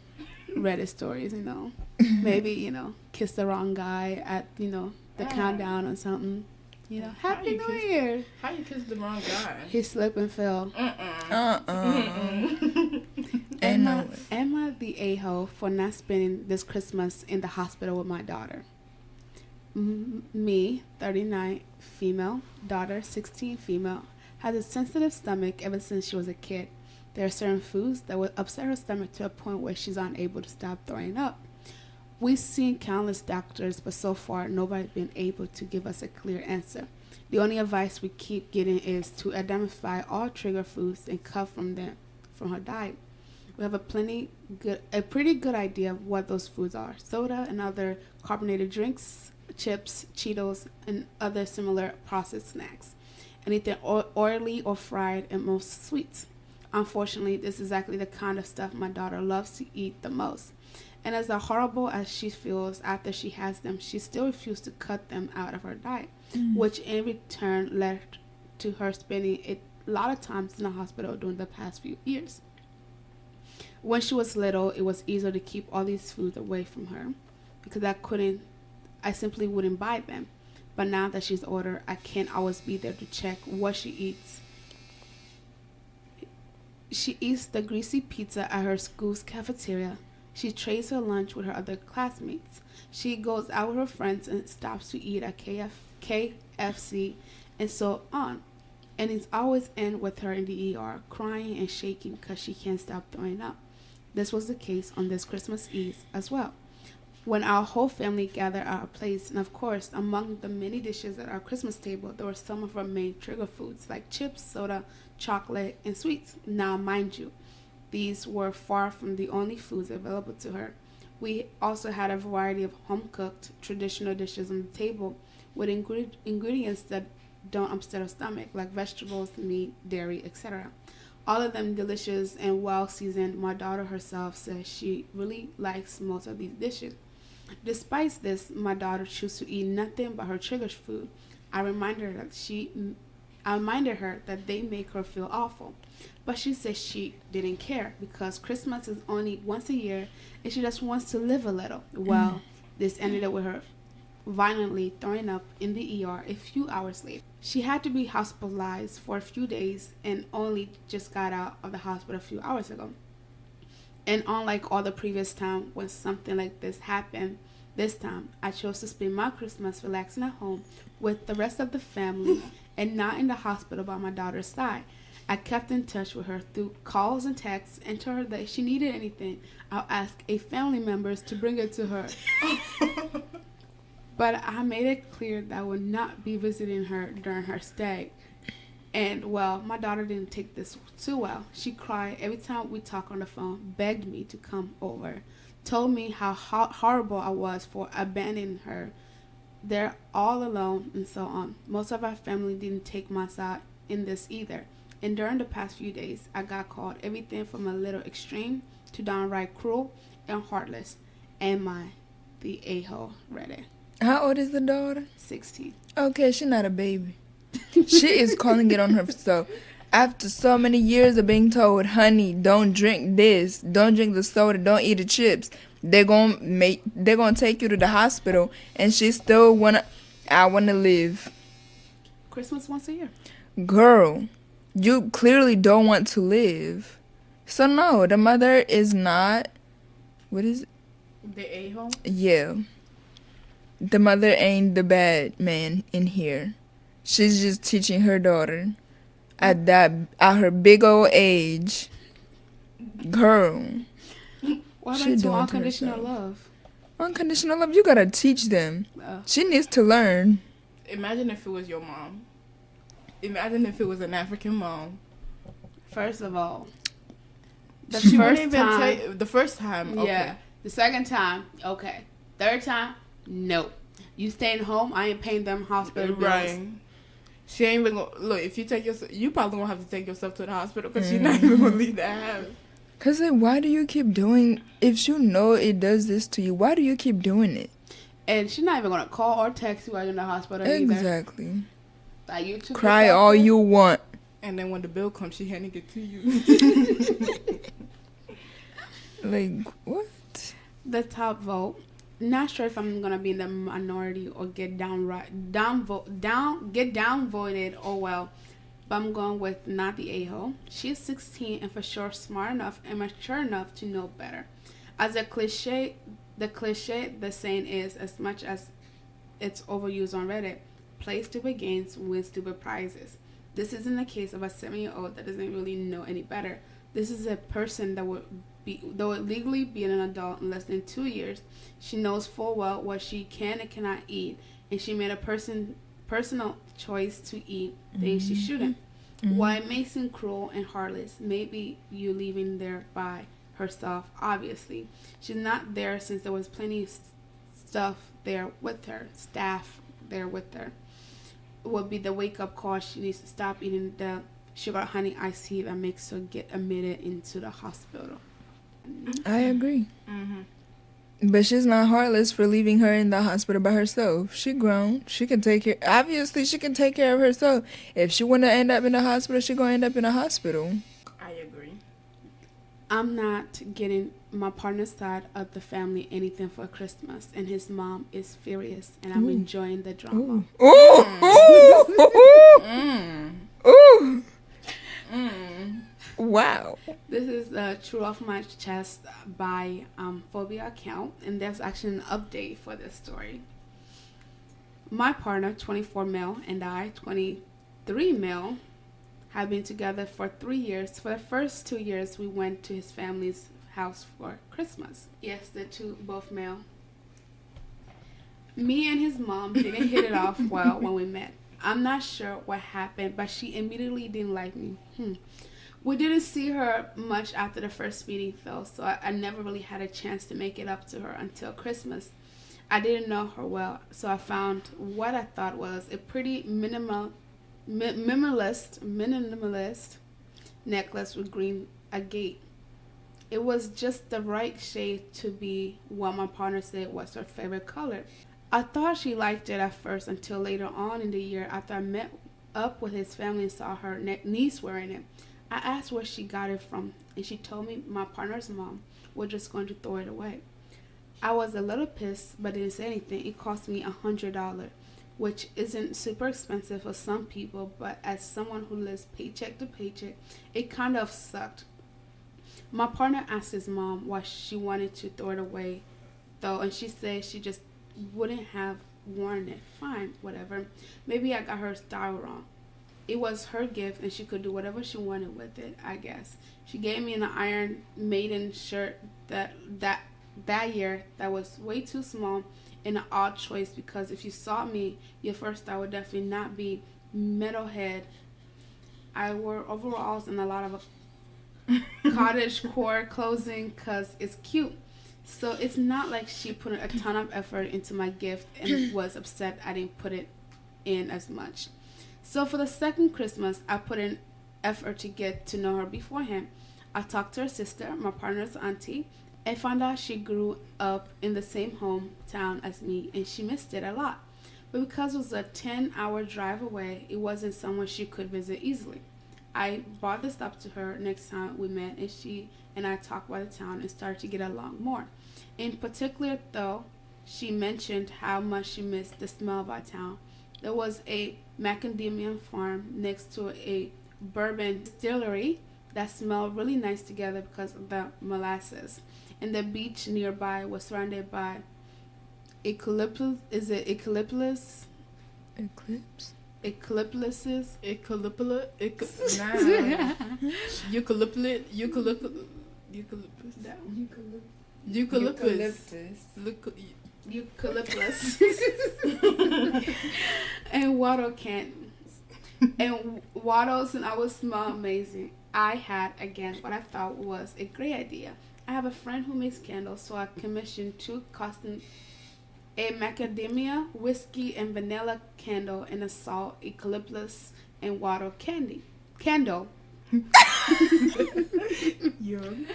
S1: Reddit stories, you know. Maybe, kiss the wrong guy at, the countdown or something. Happy New Year.
S2: How you kissed the wrong guy?
S1: He slipped and fell. Emma the a-hole for not spending this Christmas in the hospital with my daughter. Me, 39, female, daughter, 16, female, has a sensitive stomach ever since she was a kid. There are certain foods that will upset her stomach to a point where she's unable to stop throwing up. We've seen countless doctors, but so far nobody's been able to give us a clear answer. The only advice we keep getting is to identify all trigger foods and cut from her diet. We have a pretty good idea of what those foods are: soda and other carbonated drinks, chips, Cheetos, and other similar processed snacks. Anything oily or fried, and most sweets. Unfortunately, this is exactly the kind of stuff my daughter loves to eat the most. And as horrible as she feels after she has them, she still refused to cut them out of her diet, which in return led to her spending a lot of times in the hospital during the past few years. When she was little, it was easier to keep all these foods away from her because I simply wouldn't buy them. But now that she's older, I can't always be there to check what she eats She eats the greasy pizza at her school's cafeteria. She trades her lunch with her other classmates. She goes out with her friends and stops to eat at KFC and so on. And it's always end with her in the ER, crying and shaking because she can't stop throwing up. This was the case on this Christmas Eve as well, when our whole family gathered at our place, and of course, among the many dishes at our Christmas table, there were some of our main trigger foods like chips, soda, chocolate, and sweets. Now, mind you, these were far from the only foods available to her. We also had a variety of home-cooked, traditional dishes on the table with ingredients that don't upset her stomach, like vegetables, meat, dairy, etc. All of them delicious and well-seasoned. My daughter herself says she really likes most of these dishes. Despite this, my daughter chooses to eat nothing but her trigger food. I reminded her that they make her feel awful. But she says she didn't care because Christmas is only once a year and she just wants to live a little. Well, this ended up with her violently throwing up in the ER a few hours later. She had to be hospitalized for a few days and only just got out of the hospital a few hours ago. And unlike all the previous time when something like this happened, this time I chose to spend my Christmas relaxing at home with the rest of the family and not in the hospital by my daughter's side. I kept in touch with her through calls and texts and told her that if she needed anything, I'll ask a family members to bring it to her. But I made it clear that I would not be visiting her during her stay. And, well, my daughter didn't take this too well. She cried every time we talked on the phone, begged me to come over, told me how horrible I was for abandoning her. They're all alone, and so on. Most of our family didn't take my side in this either. And during the past few days, I got called everything from a little extreme to downright cruel and heartless. Am I the a-hole ready?
S3: How old is the daughter?
S1: 16.
S3: Okay, she's not a baby. She is calling it on herself. After so many years of being told, honey, don't drink this, don't drink the soda, don't eat the chips, they're gonna take you to the hospital, and she still I wanna live.
S1: Christmas once a year.
S3: Girl, you clearly don't want to live. So no, the mother is not. What is it?
S2: The a-hole?
S3: Yeah. The mother ain't the bad man in here. She's just teaching her daughter at her big old age. Girl.
S1: What
S3: she
S1: about to
S3: doing to
S1: unconditional
S3: herself.
S1: love?
S3: Unconditional love, you gotta teach them. She needs to learn.
S2: Imagine if it was your mom. Imagine if it was an African mom.
S1: First of all,
S2: the first time, okay.
S1: Yeah. The second time, okay. Third time, no. You staying home, I ain't paying them hospital bills.
S2: Right. She ain't even gonna, look, if you take yourself, you probably gonna have to take yourself to the hospital because she's not even gonna leave that house.
S3: Because why do you keep doing, if you know it does this to you, why do you keep doing it?
S1: And she's not even gonna call or text you while you're in the hospital
S3: exactly.
S1: either. Like you
S3: cry all you want.
S2: And then when the bill comes, she handing it to you.
S3: Like, what?
S1: The top vote. Not sure if I'm gonna be in the minority or get downvoted. Oh well, but I'm going with not the a-hole. She's 16 and for sure smart enough and mature enough to know better. As the cliche, the saying is, as much as it's overused on Reddit, play stupid games, win stupid prizes. This isn't the case of a 7-year-old that doesn't really know any better. This is a person that would legally be an adult in less than 2 years. She knows full well what she can and cannot eat, and she made a personal choice to eat things she shouldn't. While it may seem cruel and heartless, maybe you leaving there by herself, obviously. She's not there since there was plenty of staff there with her. It would be the wake-up call. She needs to stop eating the sugar honey iced tea that makes her get admitted into the hospital.
S3: I agree. But she's not heartless for leaving her in the hospital by herself. She grown. She can take care. Obviously, she can take care of herself. If she want to end up in the hospital, she gonna end up in the hospital.
S2: I agree.
S1: I'm not getting my partner's side of the family anything for Christmas, and his mom is furious, and I'm enjoying the drama.
S3: Ooh. Wow.
S1: This is True Off My Chest by Phobia Account, and there's actually an update for this story. My partner, 24 male, and I, 23 male, have been together for 3 years. For the first 2 years, we went to his family's house for Christmas. Yes, the two, both male. Me and his mom didn't hit it off well when we met. I'm not sure what happened, but she immediately didn't like me. We didn't see her much after the first meeting, though, so I never really had a chance to make it up to her until Christmas. I didn't know her well, so I found what I thought was a pretty minimalist necklace with green agate. It was just the right shade to be what my partner said was her favorite color. I thought she liked it at first until later on in the year after I met up with his family and saw her niece wearing it. I asked where she got it from, and she told me my partner's mom was just going to throw it away. I was a little pissed, but didn't say anything. It cost me $100, which isn't super expensive for some people, but as someone who lives paycheck to paycheck, it kind of sucked. My partner asked his mom why she wanted to throw it away, though, and she said she just wouldn't have worn it. Fine, whatever. Maybe I got her style wrong. It was her gift, and she could do whatever she wanted with it, I guess. She gave me an Iron Maiden shirt that year that was way too small, and an odd choice because if you saw me, your first thought would definitely not be metalhead. I wore overalls and a lot of cottage core clothing because it's cute. So it's not like she put a ton of effort into my gift and was upset I didn't put it in as much. So for the second Christmas, I put in effort to get to know her beforehand. I talked to her sister, my partner's auntie, and found out she grew up in the same hometown as me, and she missed it a lot. But because it was a 10-hour drive away, it wasn't someone she could visit easily. I brought this up to her next time we met, and she and I talked about the town and started to get along more. In particular, though, she mentioned how much she missed the smell of our town. There was a macadamia farm next to a bourbon distillery that smelled really nice together because of the molasses. And the beach nearby was surrounded by eucalyptus. Is it eucalyptus?
S3: Eclipse?
S1: Eucalyptuses?
S2: Eucalyptus.
S1: Eucalyptus. And water cans. And waddles, and I would smell amazing. I had, again, what I thought was a great idea. I have a friend who makes candles, so I commissioned 2 custom a macadamia, whiskey, and vanilla candle and a salt, eucalyptus, and water candle.
S2: Young.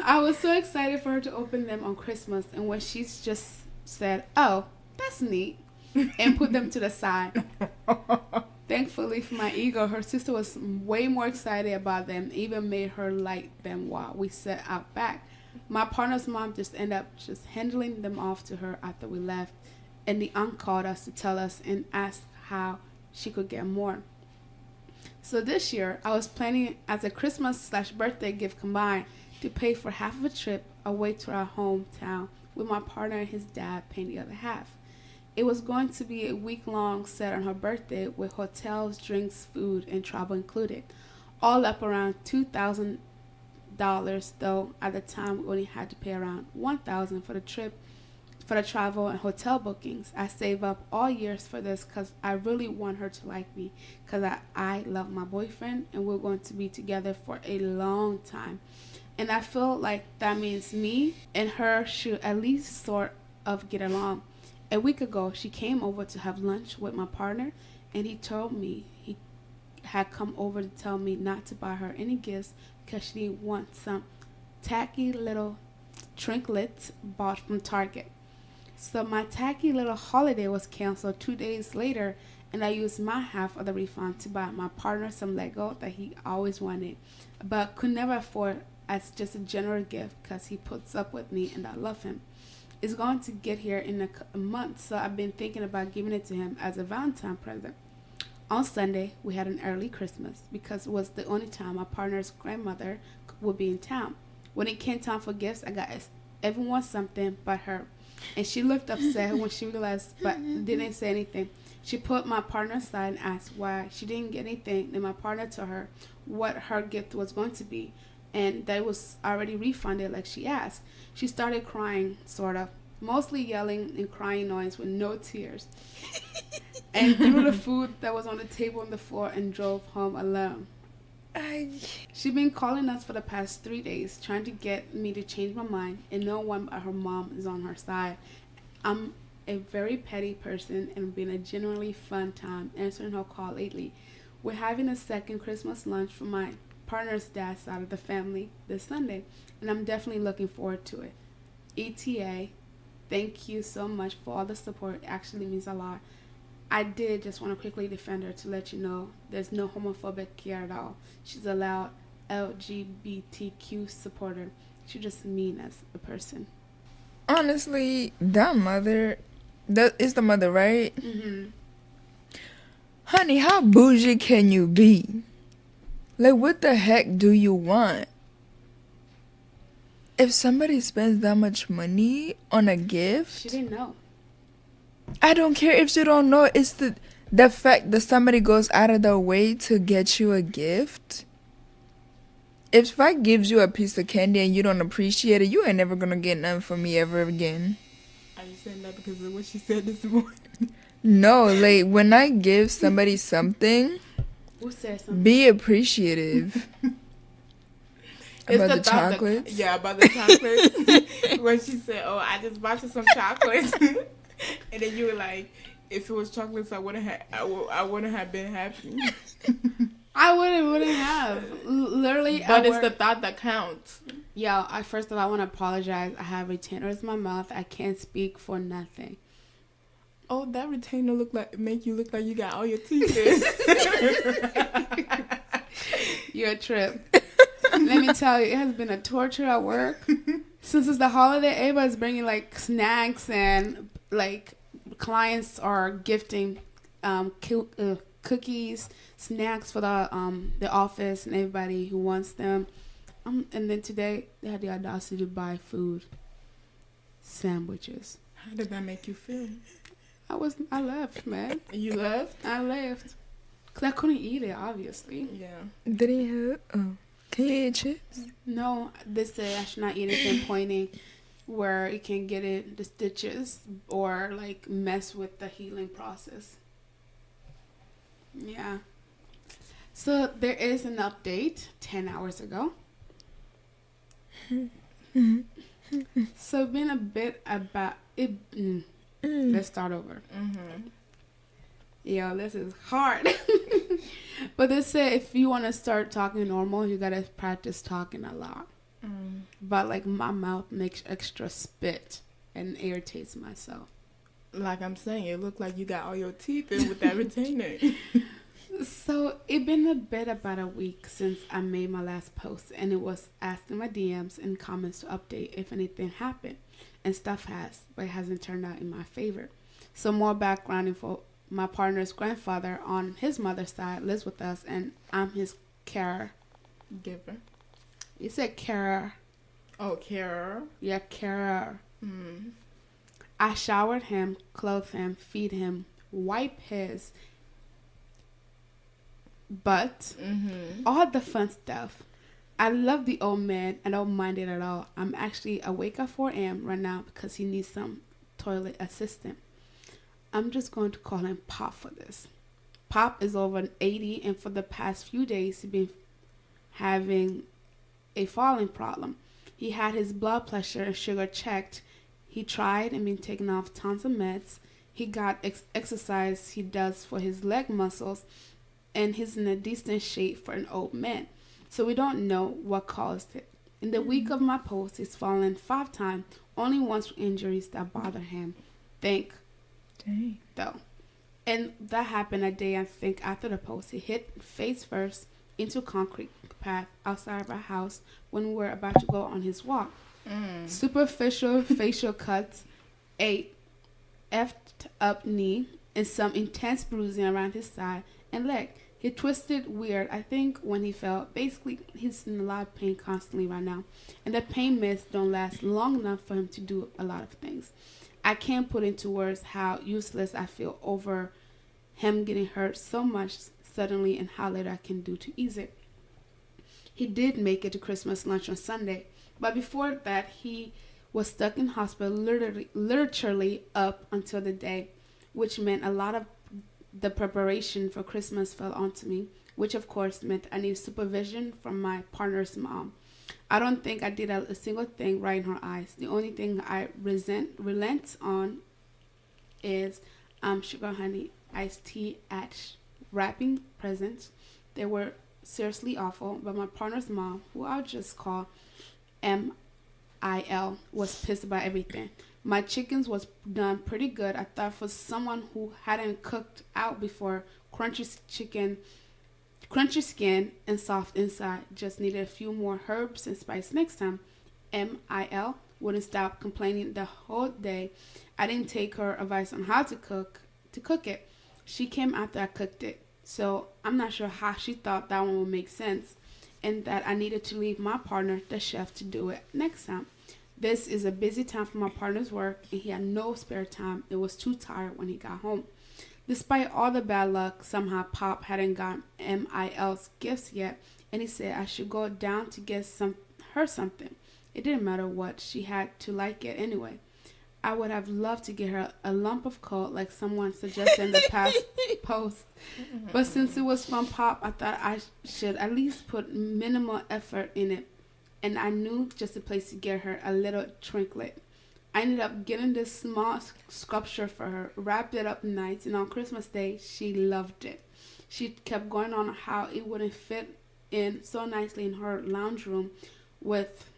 S1: I was so excited for her to open them on Christmas, and when she just said, "Oh, that's neat," and put them to the side. Thankfully for my ego, her sister was way more excited about them, even made her light them while we sat out back. My partner's mom just ended up just handing them off to her after we left, and the aunt called us to tell us and ask how she could get more. So this year, I was planning as a Christmas/birthday gift combined to pay for half of a trip away to our hometown with my partner and his dad paying the other half. It was going to be a week-long set on her birthday with hotels, drinks, food, and travel included. All up around $2,000, though at the time we only had to pay around $1,000 for the trip, for the travel and hotel bookings. I saved up all years for this because I really want her to like me because I love my boyfriend and we're going to be together for a long time. And I feel like that means me and her should at least sort of get along. A week ago, she came over to have lunch with my partner, and he told me he had come over to tell me not to buy her any gifts because she didn't want some tacky little trinkets bought from Target. So my tacky little holiday was canceled 2 days later, and I used my half of the refund to buy my partner some Lego that he always wanted, but could never afford as just a general gift because he puts up with me and I love him. It's going to get here in a month, so I've been thinking about giving it to him as a Valentine present. On Sunday, we had an early Christmas because it was the only time my partner's grandmother would be in town. When it came time for gifts, I got everyone something but her. And she looked upset when she realized, but didn't say anything. She put my partner aside and asked why she didn't get anything. Then my partner told her what her gift was going to be, and that it was already refunded like she asked. She started crying, sort of, mostly yelling and crying noise with no tears, and threw the food that was on the table on the floor and drove home alone. She's been calling us for the past 3 days, trying to get me to change my mind, and no one but her mom is on her side. I'm a very petty person, and it's been a genuinely fun time answering her call lately. We're having a second Christmas lunch for my partner's dad's side of the family this Sunday, and I'm definitely looking forward to it. ETA, thank you so much for all the support. It actually means a lot. I did just want to quickly defend her to let you know there's no homophobic here at all. She's a loud LGBTQ supporter. She's just mean as a person.
S3: Honestly, that mother, that is the mother, right?
S1: Mm-hmm.
S3: Honey, how bougie can you be? Like, what the heck do you want? If somebody spends that much money on a gift,
S1: She didn't know.
S3: I don't care if you don't know. It's the fact that somebody goes out of their way to get you a gift. If I gives you a piece of candy and you don't appreciate it, you ain't never gonna get nothing from me ever again.
S2: Are you saying that because of what she said this morning?
S3: No, like, when I give somebody something,
S1: Who said something?
S3: be appreciative. About the chocolates?
S2: About the chocolates. When she said, "Oh, I just bought you some chocolates," and then you were like, "If it was chocolates, I wouldn't have been happy."
S1: I wouldn't have. Literally.
S2: But it's the thought that counts.
S1: Yo, first of all, I want to apologize. I have retainers in my mouth. I can't speak for nothing.
S2: Oh, that retainer make you look like you got all your teeth in.
S1: You're a trip. Let me tell you, it has been a torture at work. Since it's the holiday, everybody's bringing like snacks and like clients are gifting cookies, snacks for the office and everybody who wants them. And then today they had the audacity to buy food, sandwiches.
S2: How did that make you feel?
S1: I left, man.
S2: You left?
S1: I left. Because I couldn't eat it, obviously.
S2: Yeah.
S3: Did he have... Oh. Can you eat chips?
S1: No, they say I should not eat anything pointing where it can get it the stitches or like mess with the healing process. Yeah. So there is an update 10 hours ago. So been a bit about it. Let's start over.
S2: Mm-hmm.
S1: Yo, this is hard. But they say if you want to start talking normal, you gotta practice talking a lot. But like my mouth makes extra spit and irritates myself.
S2: Like I'm saying, it looked like you got all your teeth in with that retainer.
S1: So it been a bit about a week since I made my last post, and it was asking my DMs and comments to update if anything happened, and stuff has, but it hasn't turned out in my favor. So more background info. My partner's grandfather on his mother's side lives with us, and I'm his carer.
S2: Giver.
S1: You said carer.
S2: Oh, carer.
S1: Yeah, carer. I showered him, clothed him, feed him, wipe his butt, all the fun stuff. I love the old man. I don't mind it at all. I'm actually awake at 4 a.m. right now because he needs some toilet assistant. I'm just going to call him Pop for this. Pop is over 80, and for the past few days, he's been having a falling problem. He had his blood pressure and sugar checked. He tried and been taking off tons of meds. He got exercise he does for his leg muscles, and he's in a decent shape for an old man. So we don't know what caused it. In the week of my post, he's fallen 5 times, only once for injuries that bother him. Dang. Though. And that happened a day, I think, after the post. He hit face first into a concrete path outside of our house when we were about to go on his walk. Superficial facial cuts, a effed up knee, and some intense bruising around his side and leg. He twisted weird, I think, when he fell. Basically, he's in a lot of pain constantly right now. And the pain mist don't last long enough for him to do a lot of things. I can't put into words how useless I feel over him getting hurt so much suddenly and how little I can do to ease it. He did make it to Christmas lunch on Sunday, but before that, he was stuck in hospital literally up until the day, which meant a lot of the preparation for Christmas fell onto me, which of course meant I needed supervision from my partner's mom. I don't think I did a single thing right in her eyes. The only thing I relent on is sugar honey iced tea at wrapping presents. They were seriously awful, but my partner's mom, who I'll just call MIL, was pissed about everything. My chickens was done pretty good. I thought for someone who hadn't cooked out before, crunchy skin and soft inside. Just needed a few more herbs and spice next time. MIL wouldn't stop complaining the whole day. I didn't take her advice on how to cook it. She came after I cooked it. So I'm not sure how she thought that one would make sense and that I needed to leave my partner, the chef, to do it next time. This is a busy time for my partner's work, and he had no spare time and was too tired when he got home. Despite all the bad luck, somehow Pop hadn't gotten MIL's gifts yet, and he said I should go down to get her something. It didn't matter what, she had to like it anyway. I would have loved to get her a lump of coal like someone suggested in the past post. But since it was from Pop, I thought I should at least put minimal effort in it. And I knew just a place to get her a little trinket. I ended up getting this small sculpture for her, wrapped it up nice, and on Christmas Day, she loved it. She kept going on how it wouldn't fit in so nicely in her lounge room with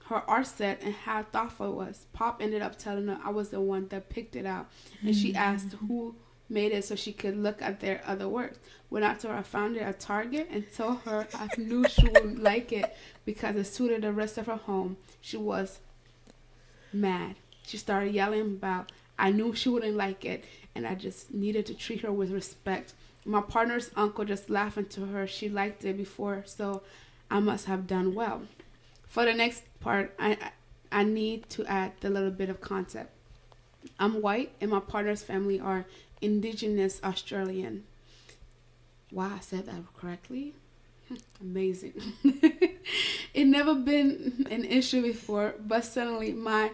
S1: her art set and how thoughtful it was. Pop ended up telling her I was the one that picked it out, and she asked who made it so she could look at their other works. When I told her I found it at Target and told her I knew she would like it because it suited the rest of her home, she was mad. She started yelling about I knew she wouldn't like it and I just needed to treat her with respect. My partner's uncle just laughing to her. She liked it before, so I must have done well. For the next part, I need to add a little bit of context. I'm white and my partner's family are Indigenous Australian. Wow, I said that correctly. Amazing. It never been an issue before, but suddenly my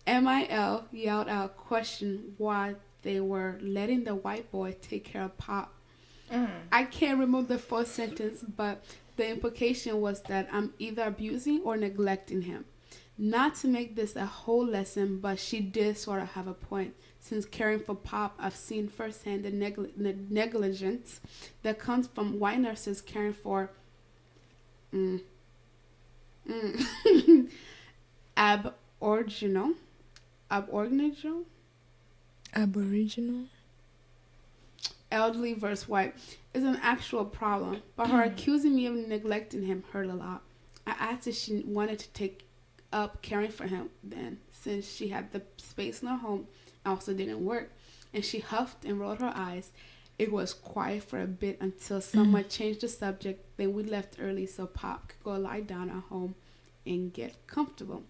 S1: MIL yelled out question why they were letting the white boy take care of Pop. I can't remember the full sentence, but the implication was that I'm either abusing or neglecting him. Not to make this a whole lesson, but she did sort of have a point. Since caring for Pop, I've seen firsthand the negligence that comes from white nurses caring for Aboriginal elderly versus white is an actual problem, but her accusing me of neglecting him hurt a lot. I asked if she wanted to take up caring for him then, since she had the space in her home and also didn't work, and she huffed and rolled her eyes. It was quiet for a bit until someone changed the subject. Then we left early so Pop could go lie down at home and get comfortable.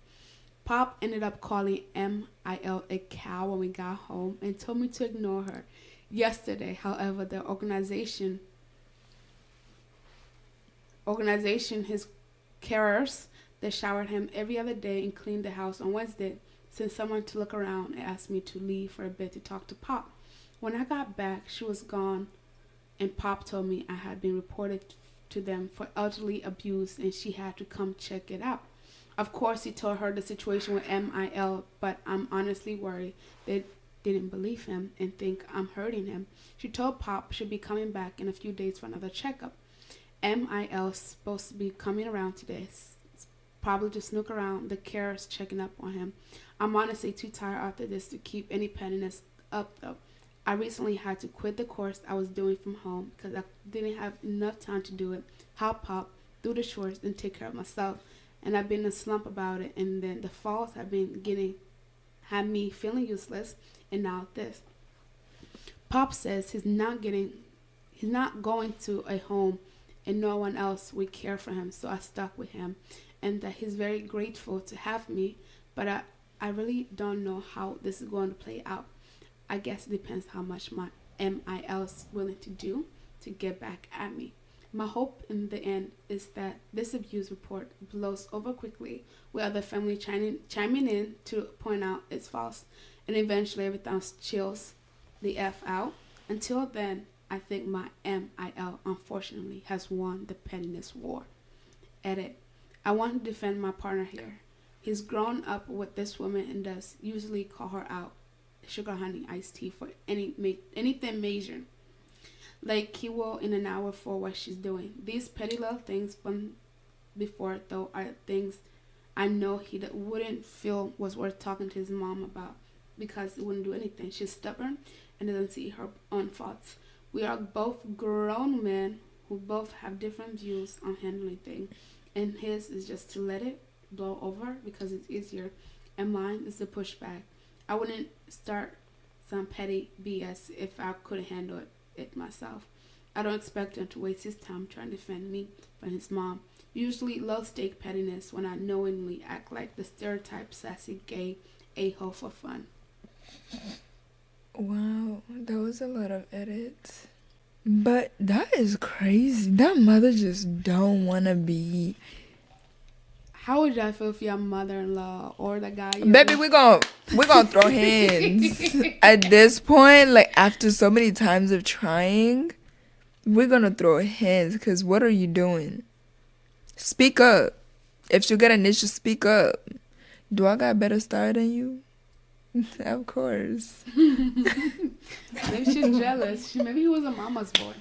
S1: Pop ended up calling MIL a cow when we got home and told me to ignore her. Yesterday, however, the organization, his carers, they showered him every other day and cleaned the house on Wednesday, sent someone to look around and asked me to leave for a bit to talk to Pop. When I got back, she was gone, and Pop told me I had been reported to them for elderly abuse and she had to come check it out. Of course, he told her the situation with MIL, but I'm honestly worried they didn't believe him and think I'm hurting him. She told Pop she'll be coming back in a few days for another checkup. MIL's supposed to be coming around today, probably to snook around the carers checking up on him. I'm honestly too tired after this to keep any pettiness up though. I recently had to quit the course I was doing from home because I didn't have enough time to do it, help Pop, do the chores, and take care of myself. And I've been in a slump about it, and then the falls have been had me feeling useless, and now this. Pop says He's not going to a home and no one else would care for him, so I stuck with him. And that he's very grateful to have me, but I really don't know how this is going to play out. I guess it depends how much my MIL is willing to do to get back at me. My hope in the end is that this abuse report blows over quickly with other family chiming in to point out it's false, and eventually everything chills the F out. Until then, I think my MIL unfortunately has won the pettiness war. Edit. I want to defend my partner here. He's grown up with this woman and does usually call her out, sugar honey iced tea, for anything major. Like he will in an hour for what she's doing. These petty little things from before, though, are things I know he wouldn't feel was worth talking to his mom about, because he wouldn't do anything. She's stubborn and doesn't see her own faults. We are both grown men who both have different views on handling things, and his is just to let it blow over because it's easier, and mine is to push back. I wouldn't start some petty BS if I couldn't handle it myself. I don't expect him to waste his time trying to defend me from his mom. Usually low-stake pettiness when I knowingly act like the stereotype sassy gay a-hole for fun.
S3: Wow, that was a lot of edits. But that is crazy. That mother just don't want to be.
S1: How would I feel if your mother-in-law or the guy?
S3: Baby, we're gonna throw hands. At this point, like after so many times of trying, we're gonna throw hands. Because what are you doing? Speak up. If you get an issue, speak up. Do I got a better style than you? Of course.
S1: Maybe she's jealous. Maybe he was a mama's boy.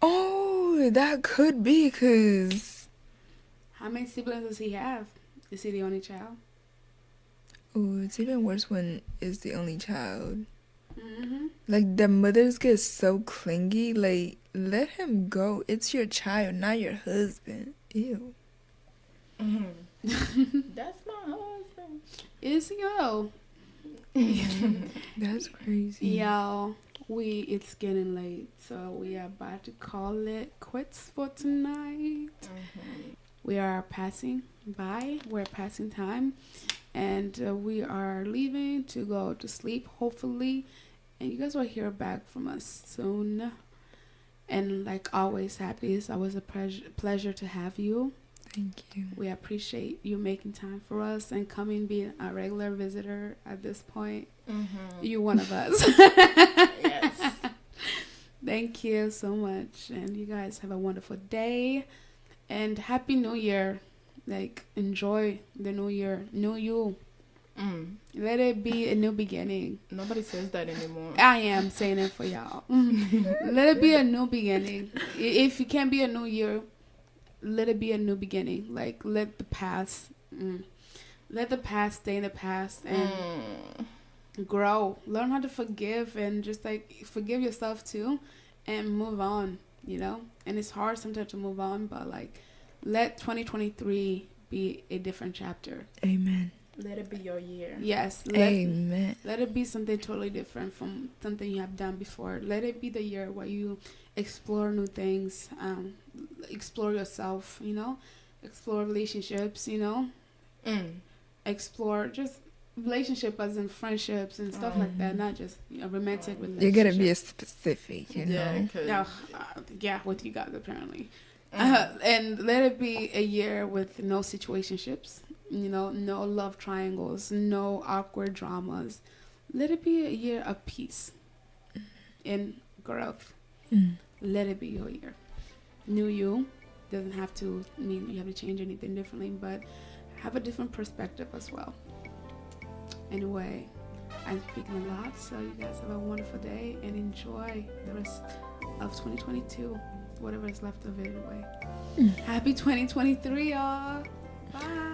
S3: Oh, that could be, because...
S1: How many siblings does he have? Is he the only child?
S3: Oh, it's even worse when it's the only child.
S1: Mm-hmm.
S3: Like, the mothers get so clingy. Like, let him go. It's your child, not your husband. Ew.
S2: Mm-hmm. That's my husband.
S1: Is he though?
S3: That's crazy.
S1: Y'all, it's getting late, so we are about to call it quits for tonight.
S2: Mm-hmm.
S1: We are passing by. We're passing time, and we are leaving to go to sleep, hopefully. And you guys will hear back from us soon. And like always, happy. It's always a pleasure to have you.
S3: Thank you.
S1: We appreciate you making time for us and coming, being a regular visitor at this point.
S2: Mm-hmm.
S1: You're one of us.
S2: Yes.
S1: Thank you so much. And you guys have a wonderful day. And Happy New Year. Like, enjoy the new year. New you. Let it be a new beginning.
S2: Nobody says that anymore.
S1: I am saying it for y'all. Let it be a new beginning. If it can't be a new year, let it be a new beginning. Like, let the past stay in the past and grow. Learn how to forgive and just like forgive yourself too and move on, you know? And it's hard sometimes to move on, but like let 2023 be a different chapter.
S3: Amen.
S2: Let it be your year.
S1: Yes.
S3: Amen.
S1: Let it be something totally different from something you have done before. Let it be the year where you explore new things, explore yourself, you know, explore relationships, you know, explore just relationship as in friendships and stuff like that, not just romantic relationship.
S3: You're gonna be specific, you know.
S1: Yeah, with you guys apparently. And let it be a year with no situationships, you know, no love triangles, no awkward dramas. Let it be a year of peace and growth. Let it be your year. New you doesn't have to mean you have to change anything differently, but have a different perspective as well. Anyway, I'm speaking a lot, so you guys have a wonderful day and enjoy the rest of 2022, whatever is left of it anyway. Happy 2023, y'all. Bye.